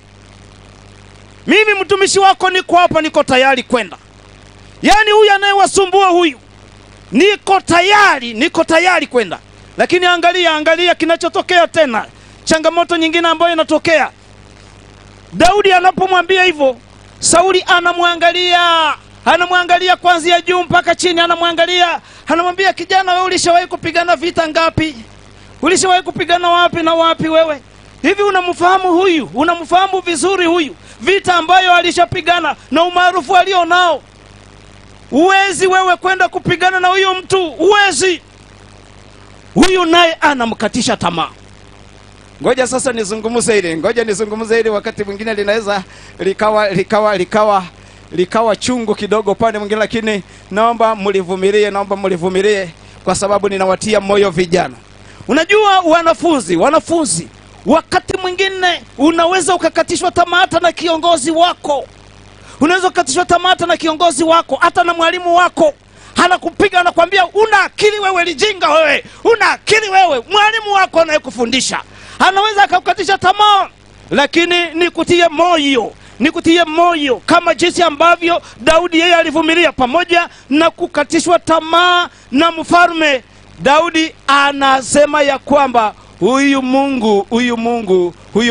Mimi mtumishi wako niko hapa, niko tayari kwenda. Yani huyu anayewasumbua huyu, niko tayari kwenda. Lakini angalia kinachotokea tena. Changamoto nyingine ambayo inatokea. Daudi anapomwambia hivyo, Sauli anamwangalia kuanzia juu mpaka chini, anamwambia, kijana, wewe ulishawahi kupigana vita ngapi? Ulishawahi kupigana wapi na wapi wewe? Hivi unamfahamu huyu? Unamfahamu vizuri huyu? Vita ambayo alishapigana na umaarufu alionao. Uwezi wewe kwenda kupigana na huyu mtu, uwezi. Huyu naye anamkatisha tamaa. Ngoja sasa nizungumze hili, wakati mwingine linaweza likawa chungu kidogo pale mwingine, lakini naomba mlivumilie kwa sababu ninawatia moyo vijana. Unajua wanafunzi, wakati mwingine unaweza ukakatishwa tamaa hata na kiongozi wako. Unaweza ukakatishwa tamaa hata na kiongozi wako, hata na mwalimu wako. Anakupiga, anakuambia, una akili wewe, lijinga wewe, una akili wewe. Mwalimu wako anayekufundisha anaweza akakukatisha tamaa. Lakini nikutie moyo kama jinsi ambavyo Daudi yeye alivumilia pamoja na kukatishwa tamaa na mfalme. Daudi anasema ya kwamba huyu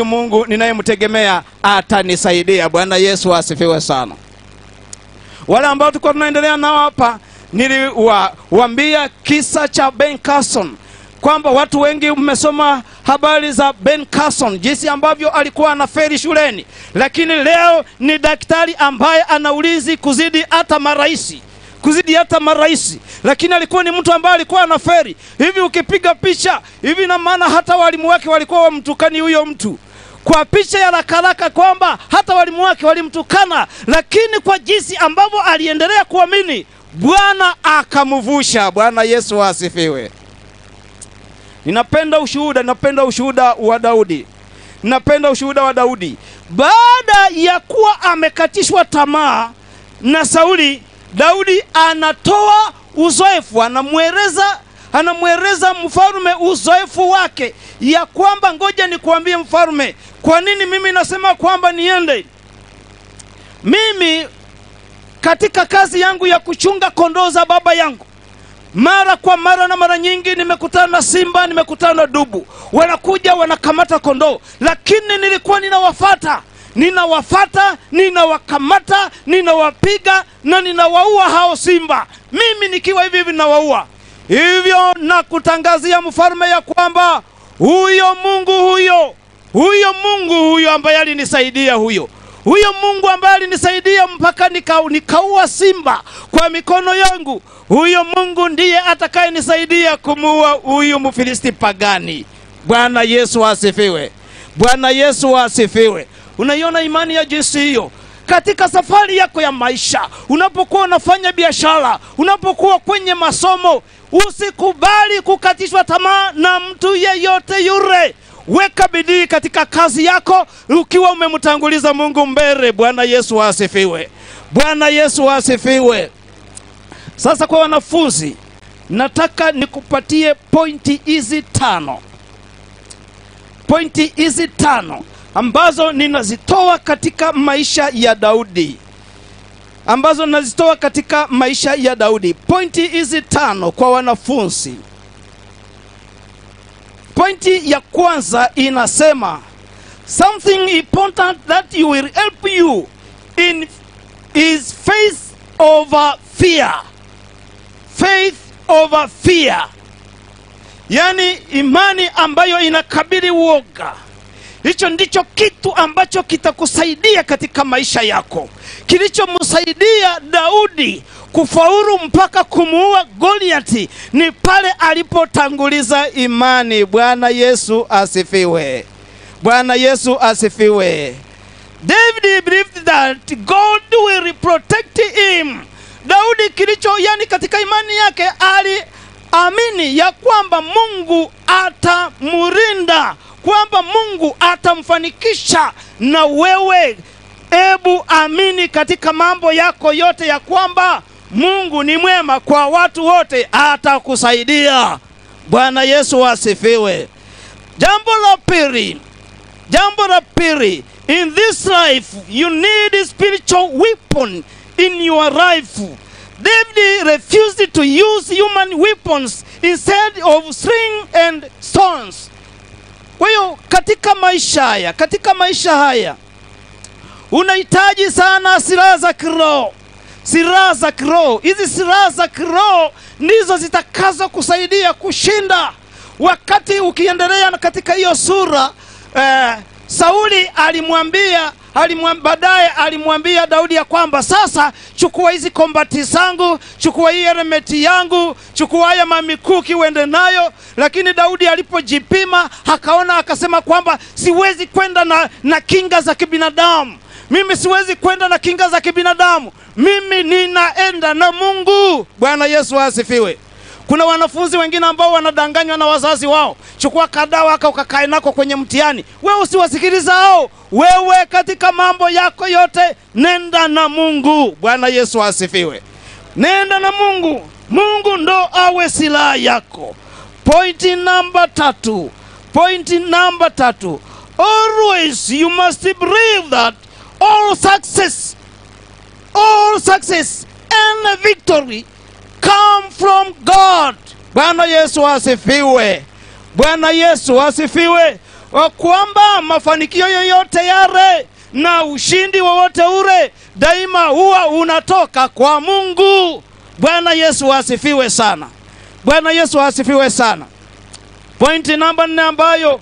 Mungu ninayemtegemea atanisaidia. Bwana Yesu asifiwe sana. Wale ambao tuko tunaendelea nao hapa, niliwaambia kisa cha Ben Carson, kwamba watu wengi mmesoma habari za Ben Carson, jinsi ambavyo alikuwa anaferi shuleni. Lakini leo ni daktari ambaye anaulizi kuzidi hata maraisi. Lakini alikuwa ni mtu ambaye alikuwa anaferi. Hivi ukipiga picha hivi, na maana hata walimu wake walikuwa wamtukani huyo mtu. Kwa picha ya rakaraka kwamba hata walimu wake walimtukana, lakini kwa jinsi ambavyo aliendelea kuamini, Bwana akamvusha. Bwana Yesu asifiwe. Ninapenda ushuhuda wa Daudi. Baada ya kuwa amekatishwa tamaa na Sauli, Daudi anatoa uzoefu, anamweleza mfalme uzoefu wake, ya kwamba ngoja nikuambie mfalme, kwa nini mimi nasema kwamba niende. Mimi katika kazi yangu ya kuchunga kondoo za baba yangu, Mara kwa mara na mara nyingi nimekutana na simba, nimekutana na dubu. Wanakuja wanakamata kondoo, lakini nilikuwa ninawafuata, ninawakamata, ninawapiga na ninawaua hao simba. Mimi nikiwa hivi ninawaua. Hivyo na kutangazia mfalme ya kwamba huyo Mungu ambaye alinisaidia, huyo Mungu ambaye alinisaidia mpaka nikaua simba kwa mikono yangu, huyo Mungu ndiye atakayenisaidia kumuua huyu Mfilisti pagani. Bwana Yesu asifiwe. Bwana Yesu asifiwe. Unaiona imani ya jinsi hiyo katika safari yako ya maisha, unapokuwa unafanya biashara, unapokuwa kwenye masomo. Usikubali kukatishwa tamaa na mtu yeyote yule. Weka bidii katika kazi yako ukiwa umemtanguliza Mungu mbele. Bwana Yesu asifiwe. Bwana Yesu asifiwe. Sasa kwa wanafunzi, nataka nikupatie pointi hizi 5. Pointi hizi 5 ambazo ninazitoa katika maisha ya Daudi. Pointi hizi 5 kwa wanafunzi. Pointi ya kwanza inasema, something important that you will help you in is faith over fear. Faith over fear. Yani imani ambayo inakabili uoga. Hicho ndicho kitu ambacho kitakusaidia katika maisha yako. Kilichomsaidia Daudi kufaulu mpaka kumuua Goliati ni pale alipotanguliza imani. Bwana Yesu asifiwe. Bwana Yesu asifiwe. David believed that God will protect him. Daudi yani katika imani yake aliamini ya kwamba Mungu atamurinda, kwamba Mungu atamfanikisha. Na wewe ebu amini katika mambo yako yote ya kwamba Mungu ni mwema kwa watu wote, atakusaidia. Bwana Yesu asifiwe. Jambo la pili, in this life you need a spiritual weapon in your life. David refused to use human weapons instead of sling and stones. Kwa hiyo katika maisha haya unahitaji sana silaha za kiroho. Hizi silaha za kiroho ndizo zitakazo kusaidia kushinda. Wakati ukiendelea katika hiyo sura, Sauli baadaye alimwambia Daudi ya kwamba sasa chukua hizi kombati zangu, chukua hii helmeti yangu, chukua haya mamikuki uende nayo. Lakini Daudi alipojipima akaona, akasema kwamba siwezi kwenda na kinga za kibinadamu. Mimi siwezi kwenda na kinga za kibinadamu. Mimi ninaenda na Mungu. Bwana Yesu asifiwe. Kuna wanafunzi wengine ambao wanadanganywa na wazazi wao. Chukua kadawa ukakae nako kwenye mtihani. Wewe usiwasikiliza hao. Wewe katika mambo yako yote nenda na Mungu. Bwana Yesu asifiwe. Nenda na Mungu. Mungu ndo awe silaha yako. Point number 3. Always you must believe that all success and victory come from God. Bwana Yesu asifiwe. Bwana Yesu asifiwe. Kwamba mafanikio yoyote yale na ushindi wowote ule daima huwa unatoka kwa Mungu. Bwana Yesu asifiwe sana. Bwana Yesu asifiwe sana. Point number 4 ambayo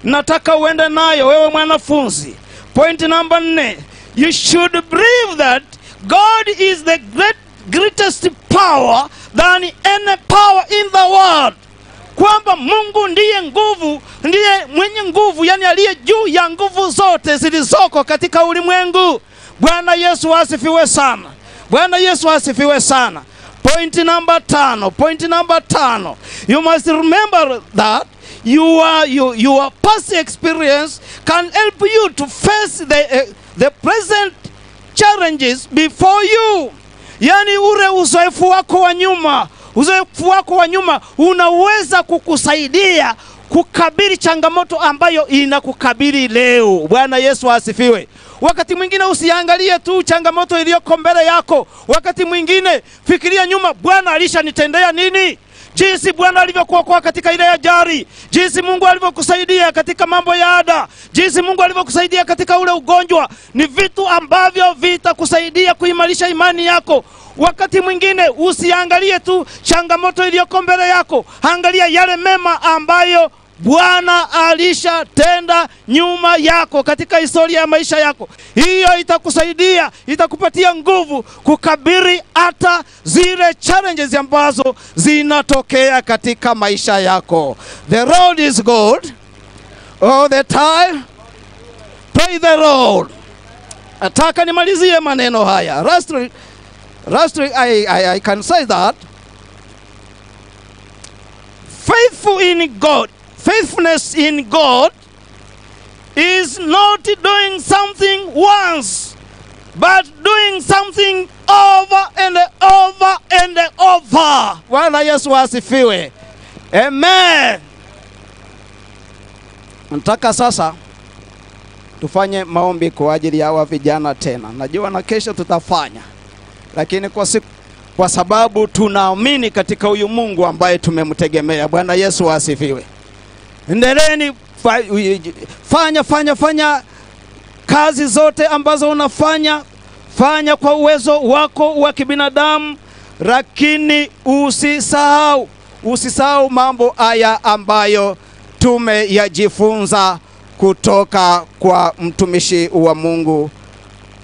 nataka uende nayo wewe mwanafunzi. Point number 4. You should believe that God is the greatest power than any power in the world. Kwamba Mungu ndiye mwenye nguvu, yani aliye juu ya nguvu zote zilizoko katika ulimwengu. Bwana Yesu asifiwe sana. Bwana Yesu asifiwe sana. Point number 5. You must remember that your past experience can help you to face the present challenges before you. Yani uzoefu wako wa nyuma unaweza kukusaidia kukabili changamoto ambayo inakukabili leo. Bwana Yesu asifiwe. Wakati mwingine usiangalie tu changamoto iliyoko mbele yako. Wakati mwingine fikiria nyuma, Bwana alishanitendea nini? Jinsi Bwana alivyokuokoa katika ile ajali, jinsi Mungu alivyokusaidia katika mambo ya ada, jinsi Mungu alivyokusaidia katika ule ugonjwa, ni vitu ambavyo vitakusaidia kuimarisha imani yako. Wakati mwingine usiangalie tu changamoto iliyoko mbele yako, angalia yale mema ambayo Bwana alishatenda nyuma yako katika historia ya maisha yako. Hiyo itakusaidia, itakupatia nguvu kukabiri hata zile challenges ambazo zinatokea katika maisha yako. The road is good all the time. Pray the Lord. Nataka nimalizie maneno haya. Lastly, I can say that faithfulness in God is not doing something once, but doing something over and over and over. Bwana Yesu asifiwe. Amen. Nataka sasa tufanye maombi kwa ajili ya hawa vijana tena. Najua na kesho tutafanya, lakini kwa sababu tunaamini katika huyu Mungu ambaye tumemtegemea. Bwana Yesu asifiwe. Endeleeni fanya kazi zote ambazo unafanya, fanya kwa uwezo wako wa kibinadamu, lakini usisahau mambo haya ambayo tumeyajifunza kutoka kwa mtumishi wa Mungu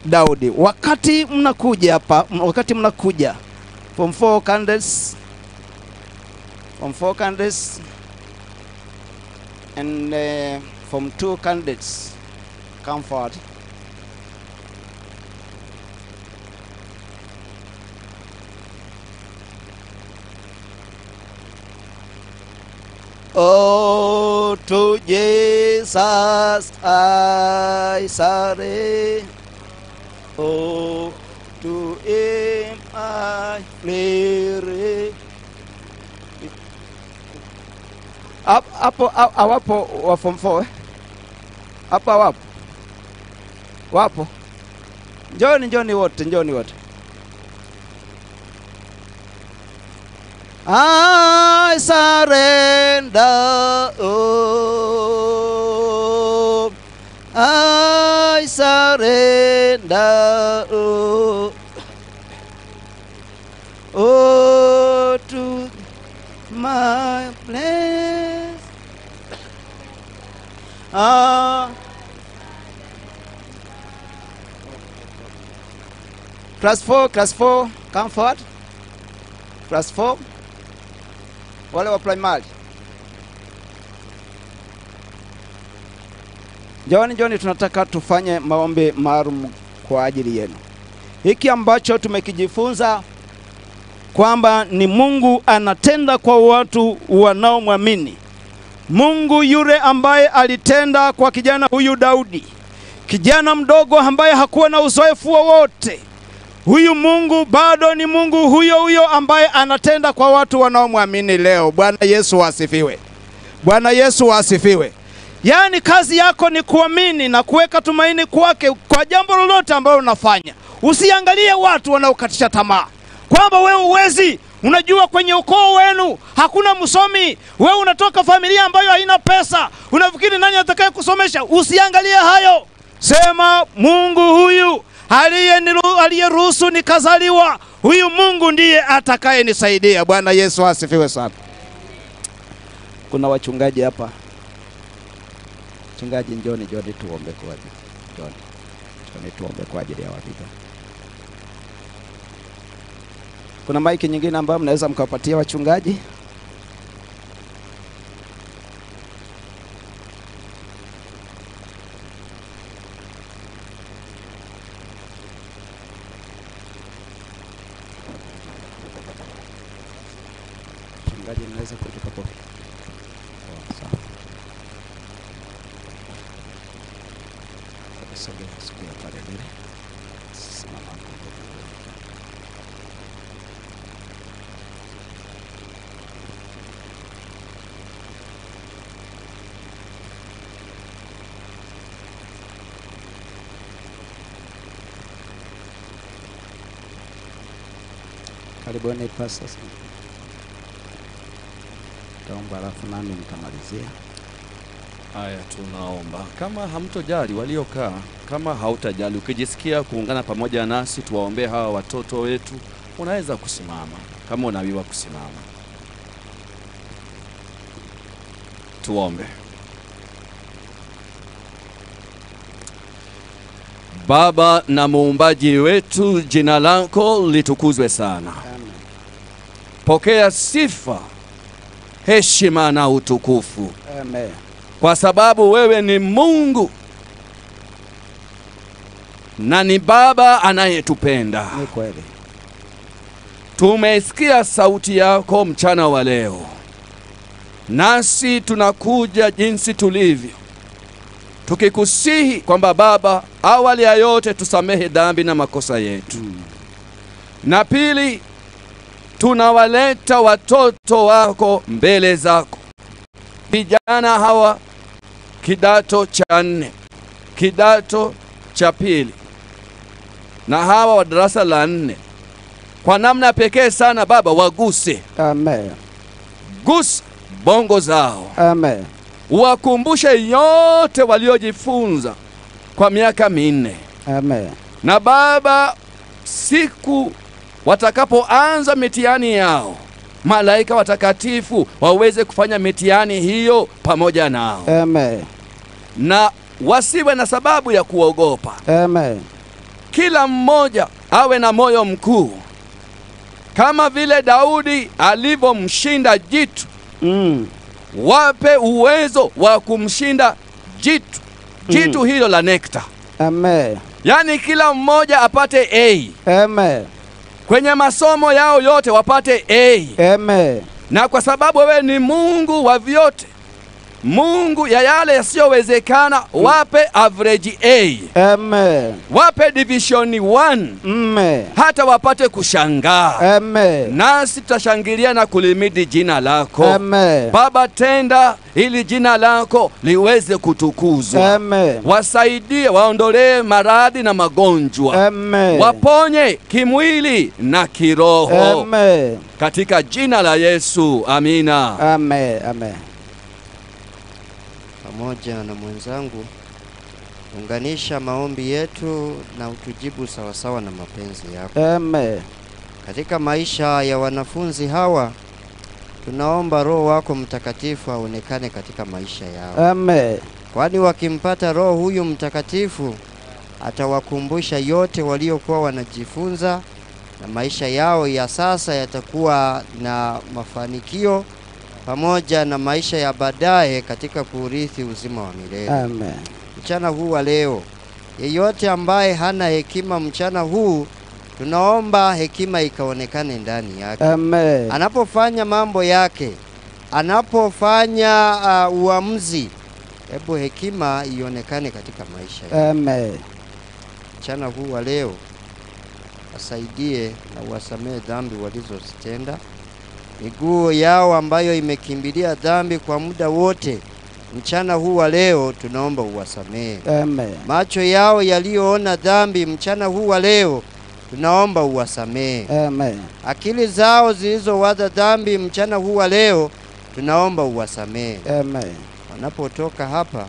Daudi. Wakati mnakuja from 4 candles and from 2 candles come forward. Oh, to Jesus I surrender. Oh, to him I pray. Hapo wa form 4 hapa wapo. Njoni wote. I surrender, oh, I surrender, oh, to my place. Class 4, come forward. Class 4. Wale wa primary. Njoni tunataka tufanye maombi maalum kwa ajili yenu. Hiki ambacho tumekijifunza kwamba ni Mungu anatenda kwa watu wanaomwamini. Mungu yule ambaye alitenda kwa kijana huyu Daudi, kijana mdogo ambaye hakuwa na uzoefu wowote. Huyu Mungu bado ni Mungu huyo ambaye anatenda kwa watu wanaomwamini leo. Bwana Yesu asifiwe. Bwana Yesu asifiwe. Yaani kazi yako ni kuamini na kuweka tumaini kwake kwa jambo lolote ambalo unafanya. Usiangalie watu wanaokatisha tamaa kwamba wewe uwezi. Unajua kwenye ukoo wenu hakuna msomi, wewe unatoka familia ambayo haina pesa, unafikiri nani atakaye kusomesha? Usiangalie hayo. Sema Mungu huyu aliyeruhusu nikazaliwa, huyu Mungu ndiye atakaye nisaidia. Bwana Yesu asifiwe sana. Kuna wachungaji hapa. Mchungaji njoni tuombe kwa ajili. Njoni tuombe kwa ajili ya watu. Kuna maiki nyingine ambayo mnaweza mkawapatia wachungaji? Mchungaji mnaweza kutoka hapo. Sawa. Sogea pale mbele. Simama. Karibuni pastors. Taomba alafu nami nitamalizia. Haya, tunaomba. Kama hamtojali waliokaa, kama hautajali, ukijisikia kuungana pamoja nasi tuwaombee hawa watoto wetu, unaweza kusimama kama unawiwa kusimama. Tuombe. Baba na muumbaji wetu, jina lako litukuzwe sana. Amen. Pokea sifa, heshima na utukufu. Amen. Kwa sababu wewe ni Mungu na ni Baba anayetupenda. Ni kweli. Tumesikia sauti yako mchana wa leo, nasi tunakuja jinsi tulivyo, tukikusihi kwamba Baba, awali ya yote tusamehe dhambi na makosa yetu. Na pili, tunawaleta watoto wako mbele zako, vijana hawa kidato cha 4, kidato cha 2, na hawa wa darasa la 4. Kwa namna pekee sana Baba, waguse. Amen. Gusa bongo zao. Amen. Wakumbushe yote waliojifunza kwa miaka 4. Amen. Na Baba, siku watakapoanza mitihani yao, malaika watakatifu waweze kufanya mitihani hiyo pamoja nao. Amen. Na wasiwe na sababu ya kuogopa. Amen. Kila mmoja awe na moyo mkuu, kama vile Daudi alivyomshinda jitu. Wape uwezo wa kumshinda jitu hilo la nekta. Amen. Yani kila mmoja apate A. Amen. Kwenye masomo yao yote wapate A. Amen. Na kwa sababu wewe ni Mungu wa vyote, Mungu ya yale yasiyowezekana, wape average A. Amen. Wape division 1. Amen. Hata wapate kushangaa. Amen. Nasi tutashangilia na kulimidi jina lako. Amen. Baba, tenda ili jina lako liweze kutukuzwa. Amen. Wasaidie, waondolee maradhi na magonjwa. Amen. Waponye kimwili na kiroho. Amen. Katika jina la Yesu, amina. Amen. Amen. Pamoja na mwenzangu, unganisha maombi yetu na utujibu sawasawa na mapenzi yako. Amen. Katika maisha ya wanafunzi hawa, tunaomba Roho wako Mtakatifu aonekane katika maisha yao. Amen. Kwani wakimpata Roho huyu Mtakatifu, atawakumbusha yote waliokuwa wanajifunza, na maisha yao ya sasa yatakuwa na mafanikio pamoja na maisha ya baadaye katika kurithi uzima wa milele. Amen. Mchana huu wa leo, yeyote ambaye hana hekima mchana huu, tunaomba hekima ikaonekane ndani yake. Amen. Anapofanya mambo yake, anapofanya uamuzi, hebu hekima ionekane katika maisha yake. Amen. Mchana huu wa leo, wasaidie na uwasamehe dhambi walizozitenda. Miguu yao ambayo imekimbilia dhambi kwa muda wote, mchana huu wa leo tunaomba uwasamehe. Amen. Macho yao yaliyoona dhambi, mchana huu wa leo tunaomba uwasamehe. Amen. Akili zao zilizowaza dhambi, mchana huu wa leo tunaomba uwasamehe. Amen. Wanapotoka hapa,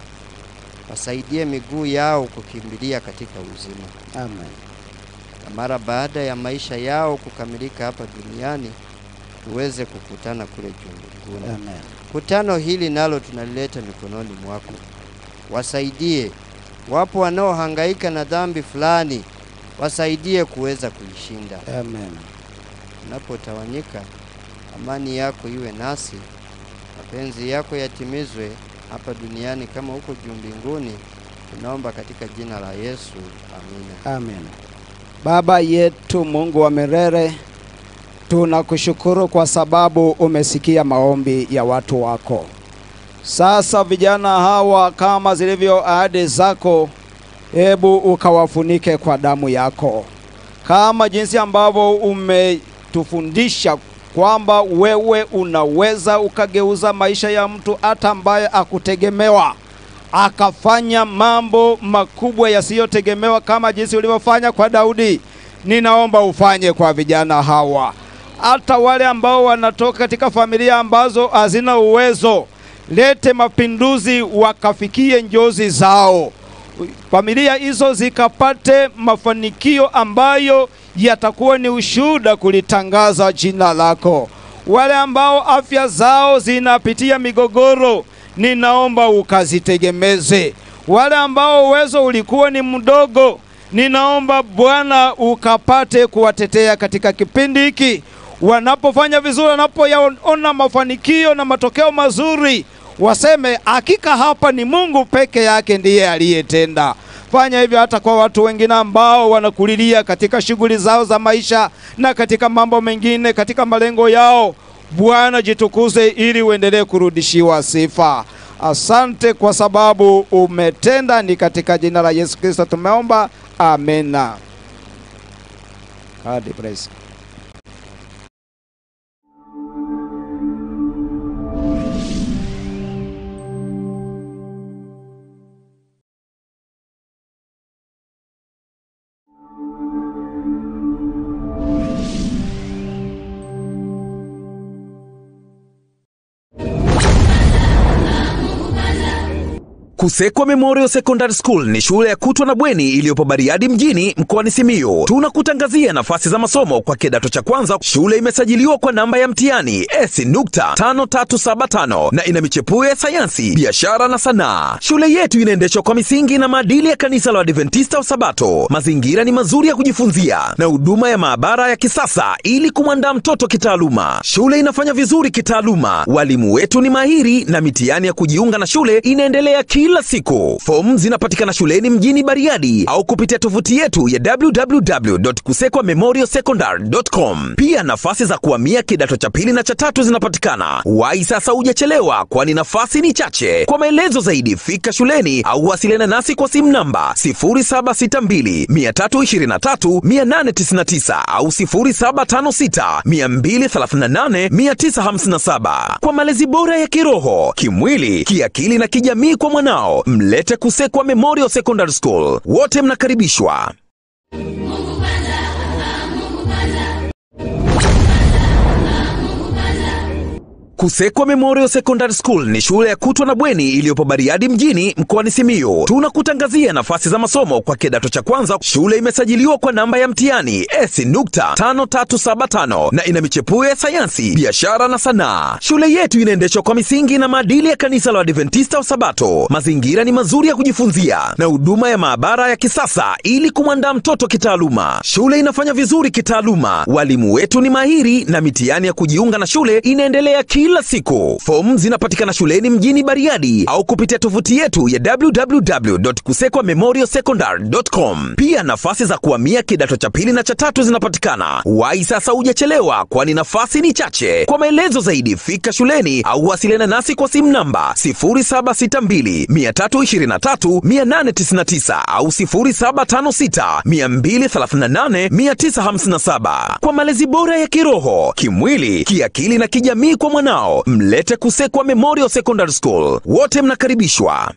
wasaidie miguu yao kukimbilia katika uzima. Amen. Na mara baada ya maisha yao kukamilika hapa duniani, tuweze kukutana kule juu mbinguni. Amen. Kutano hili nalo tunalileta mikononi mwako. Wasaidie, wapo wanaohangaika na dhambi fulani, wasaidie kuweza kuishinda. Amen. Tunapotawanyika, amani yako iwe nasi, mapenzi yako yatimizwe hapa duniani kama huko juu mbinguni. Tunaomba katika jina la Yesu. Amina. Amen. Baba yetu Mungu wa milele, tunakushukuru kwa sababu umesikia maombi ya watu wako. Sasa vijana hawa kama zilivyo ahadi zako, hebu ukawafunike kwa damu yako, kama jinsi ambavyo umetufundisha kwamba wewe unaweza ukageuza maisha ya mtu hata ambaye akutegemewa akafanya mambo makubwa yasiyotegemewa kama jinsi ulivyofanya kwa Daudi. Ninaomba ufanye kwa vijana hawa, hata wale ambao wanatoka katika familia ambazo hazina uwezo. Lete mapinduzi wakafikie njozi zao. Familia hizo zikapate mafanikio ambayo yatakuwa ni ushuhuda kulitangaza jina lako. Wale ambao afya zao zinapitia migogoro, ninaomba ukazitegemeze. Wale ambao uwezo ulikuwa ni mdogo, ninaomba Bwana ukapate kuwatetea katika kipindi hiki. Wanapofanya vizuri, wanapoyaona mafanikio na matokeo mazuri, waseme hakika hapa ni Mungu peke yake ndiye aliyetenda. Fanya hivyo hata kwa watu wengine ambao wanakulilia katika shughuli zao za maisha na katika mambo mengine, katika malengo yao. Bwana jitukuze ili uendelee kurudishiwa sifa. Asante kwa sababu umetenda, ni katika jina la Yesu Kristo tumeomba. Amena. Hadi praise. Kusekwa Memorial Secondary School ni shule ya kutwa na bweni iliyopo Bariadi mjini mkoani Simiyu. Tunakutangazia nafasi za masomo kwa kidato cha kwanza. Shule imesajiliwa kwa namba ya mtihani S.5375 na ina michepuo ya sayansi, biashara na sanaa. Shule yetu inaendeshwa kwa misingi na maadili ya kanisa la Adventista wa Sabato. Mazingira ni mazuri ya kujifunzia na huduma ya maabara ya kisasa ili kumwandaa mtoto kitaaluma. Shule inafanya vizuri kitaaluma. Walimu wetu ni mahiri na mitihani ya kujiunga na shule inaendelea kila siku. Fomu zinapatikana shuleni mjini Bariadi au kupitia tovuti yetu ya www.kusekwamemorialsecondary.com. Pia nafasi za kuhamia kidato cha pili na cha tatu zinapatikana. Wahi sasa, hujachelewa, kwani nafasi ni chache. Kwa maelezo zaidi fika shuleni au wasiliana nasi kwa simu namba 0762323899 au 0756238957. Kwa malezi bora ya kiroho, kimwili, kiakili na kijamii kwa mwanao, mlete Kusekwa Memorial Secondary School. Wote mnakaribishwa. Kusekwa Memorial Secondary School ni shule ya kutwa na bweni iliyopo Bariadi mjini mkoani Simiyu. Tunakutangazia nafasi za masomo kwa kidato cha kwanza. Shule imesajiliwa kwa namba ya mtihani S.5375 na ina michepuo ya sayansi, biashara na sanaa. Shule yetu inaendeshwa kwa misingi na maadili ya kanisa la Adventista wa Sabato. Mazingira ni mazuri ya kujifunzia na huduma ya maabara ya kisasa ili kumwandaa mtoto kitaaluma. Shule inafanya vizuri kitaaluma. Walimu wetu ni mahiri na mitihani ya kujiunga na shule inaendelea kila siku. Fomu zinapatikana shuleni mjini Bariadi au kupitia tovuti yetu ya www.kusekwamemorialsecondary.com. Pia nafasi za kuhamia kidato cha pili na cha tatu zinapatikana. Wahi sasa, hujachelewa, kwani nafasi ni chache. Kwa maelezo zaidi fika shuleni au wasiliana nasi kwa simu namba 0762323899 au 0756238957. Kwa malezi bora ya kiroho, kimwili, kiakili na kijamii kwa mwanao, mlete Kusekwa Memorial Secondary School. Wote mnakaribishwa.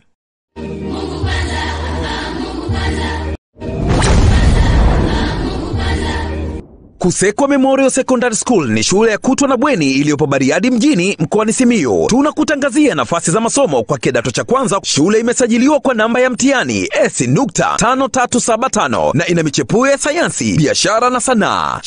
Kusekwa Memorial Secondary School ni shule ya kutwa na bweni iliyopo Bariadi mjini mkoani Simiyu. Tunakutangazia nafasi za masomo kwa kidato cha kwanza. Shule imesajiliwa kwa namba ya mtihani S.5375 na ina michepuo ya sayansi, biashara na sanaa.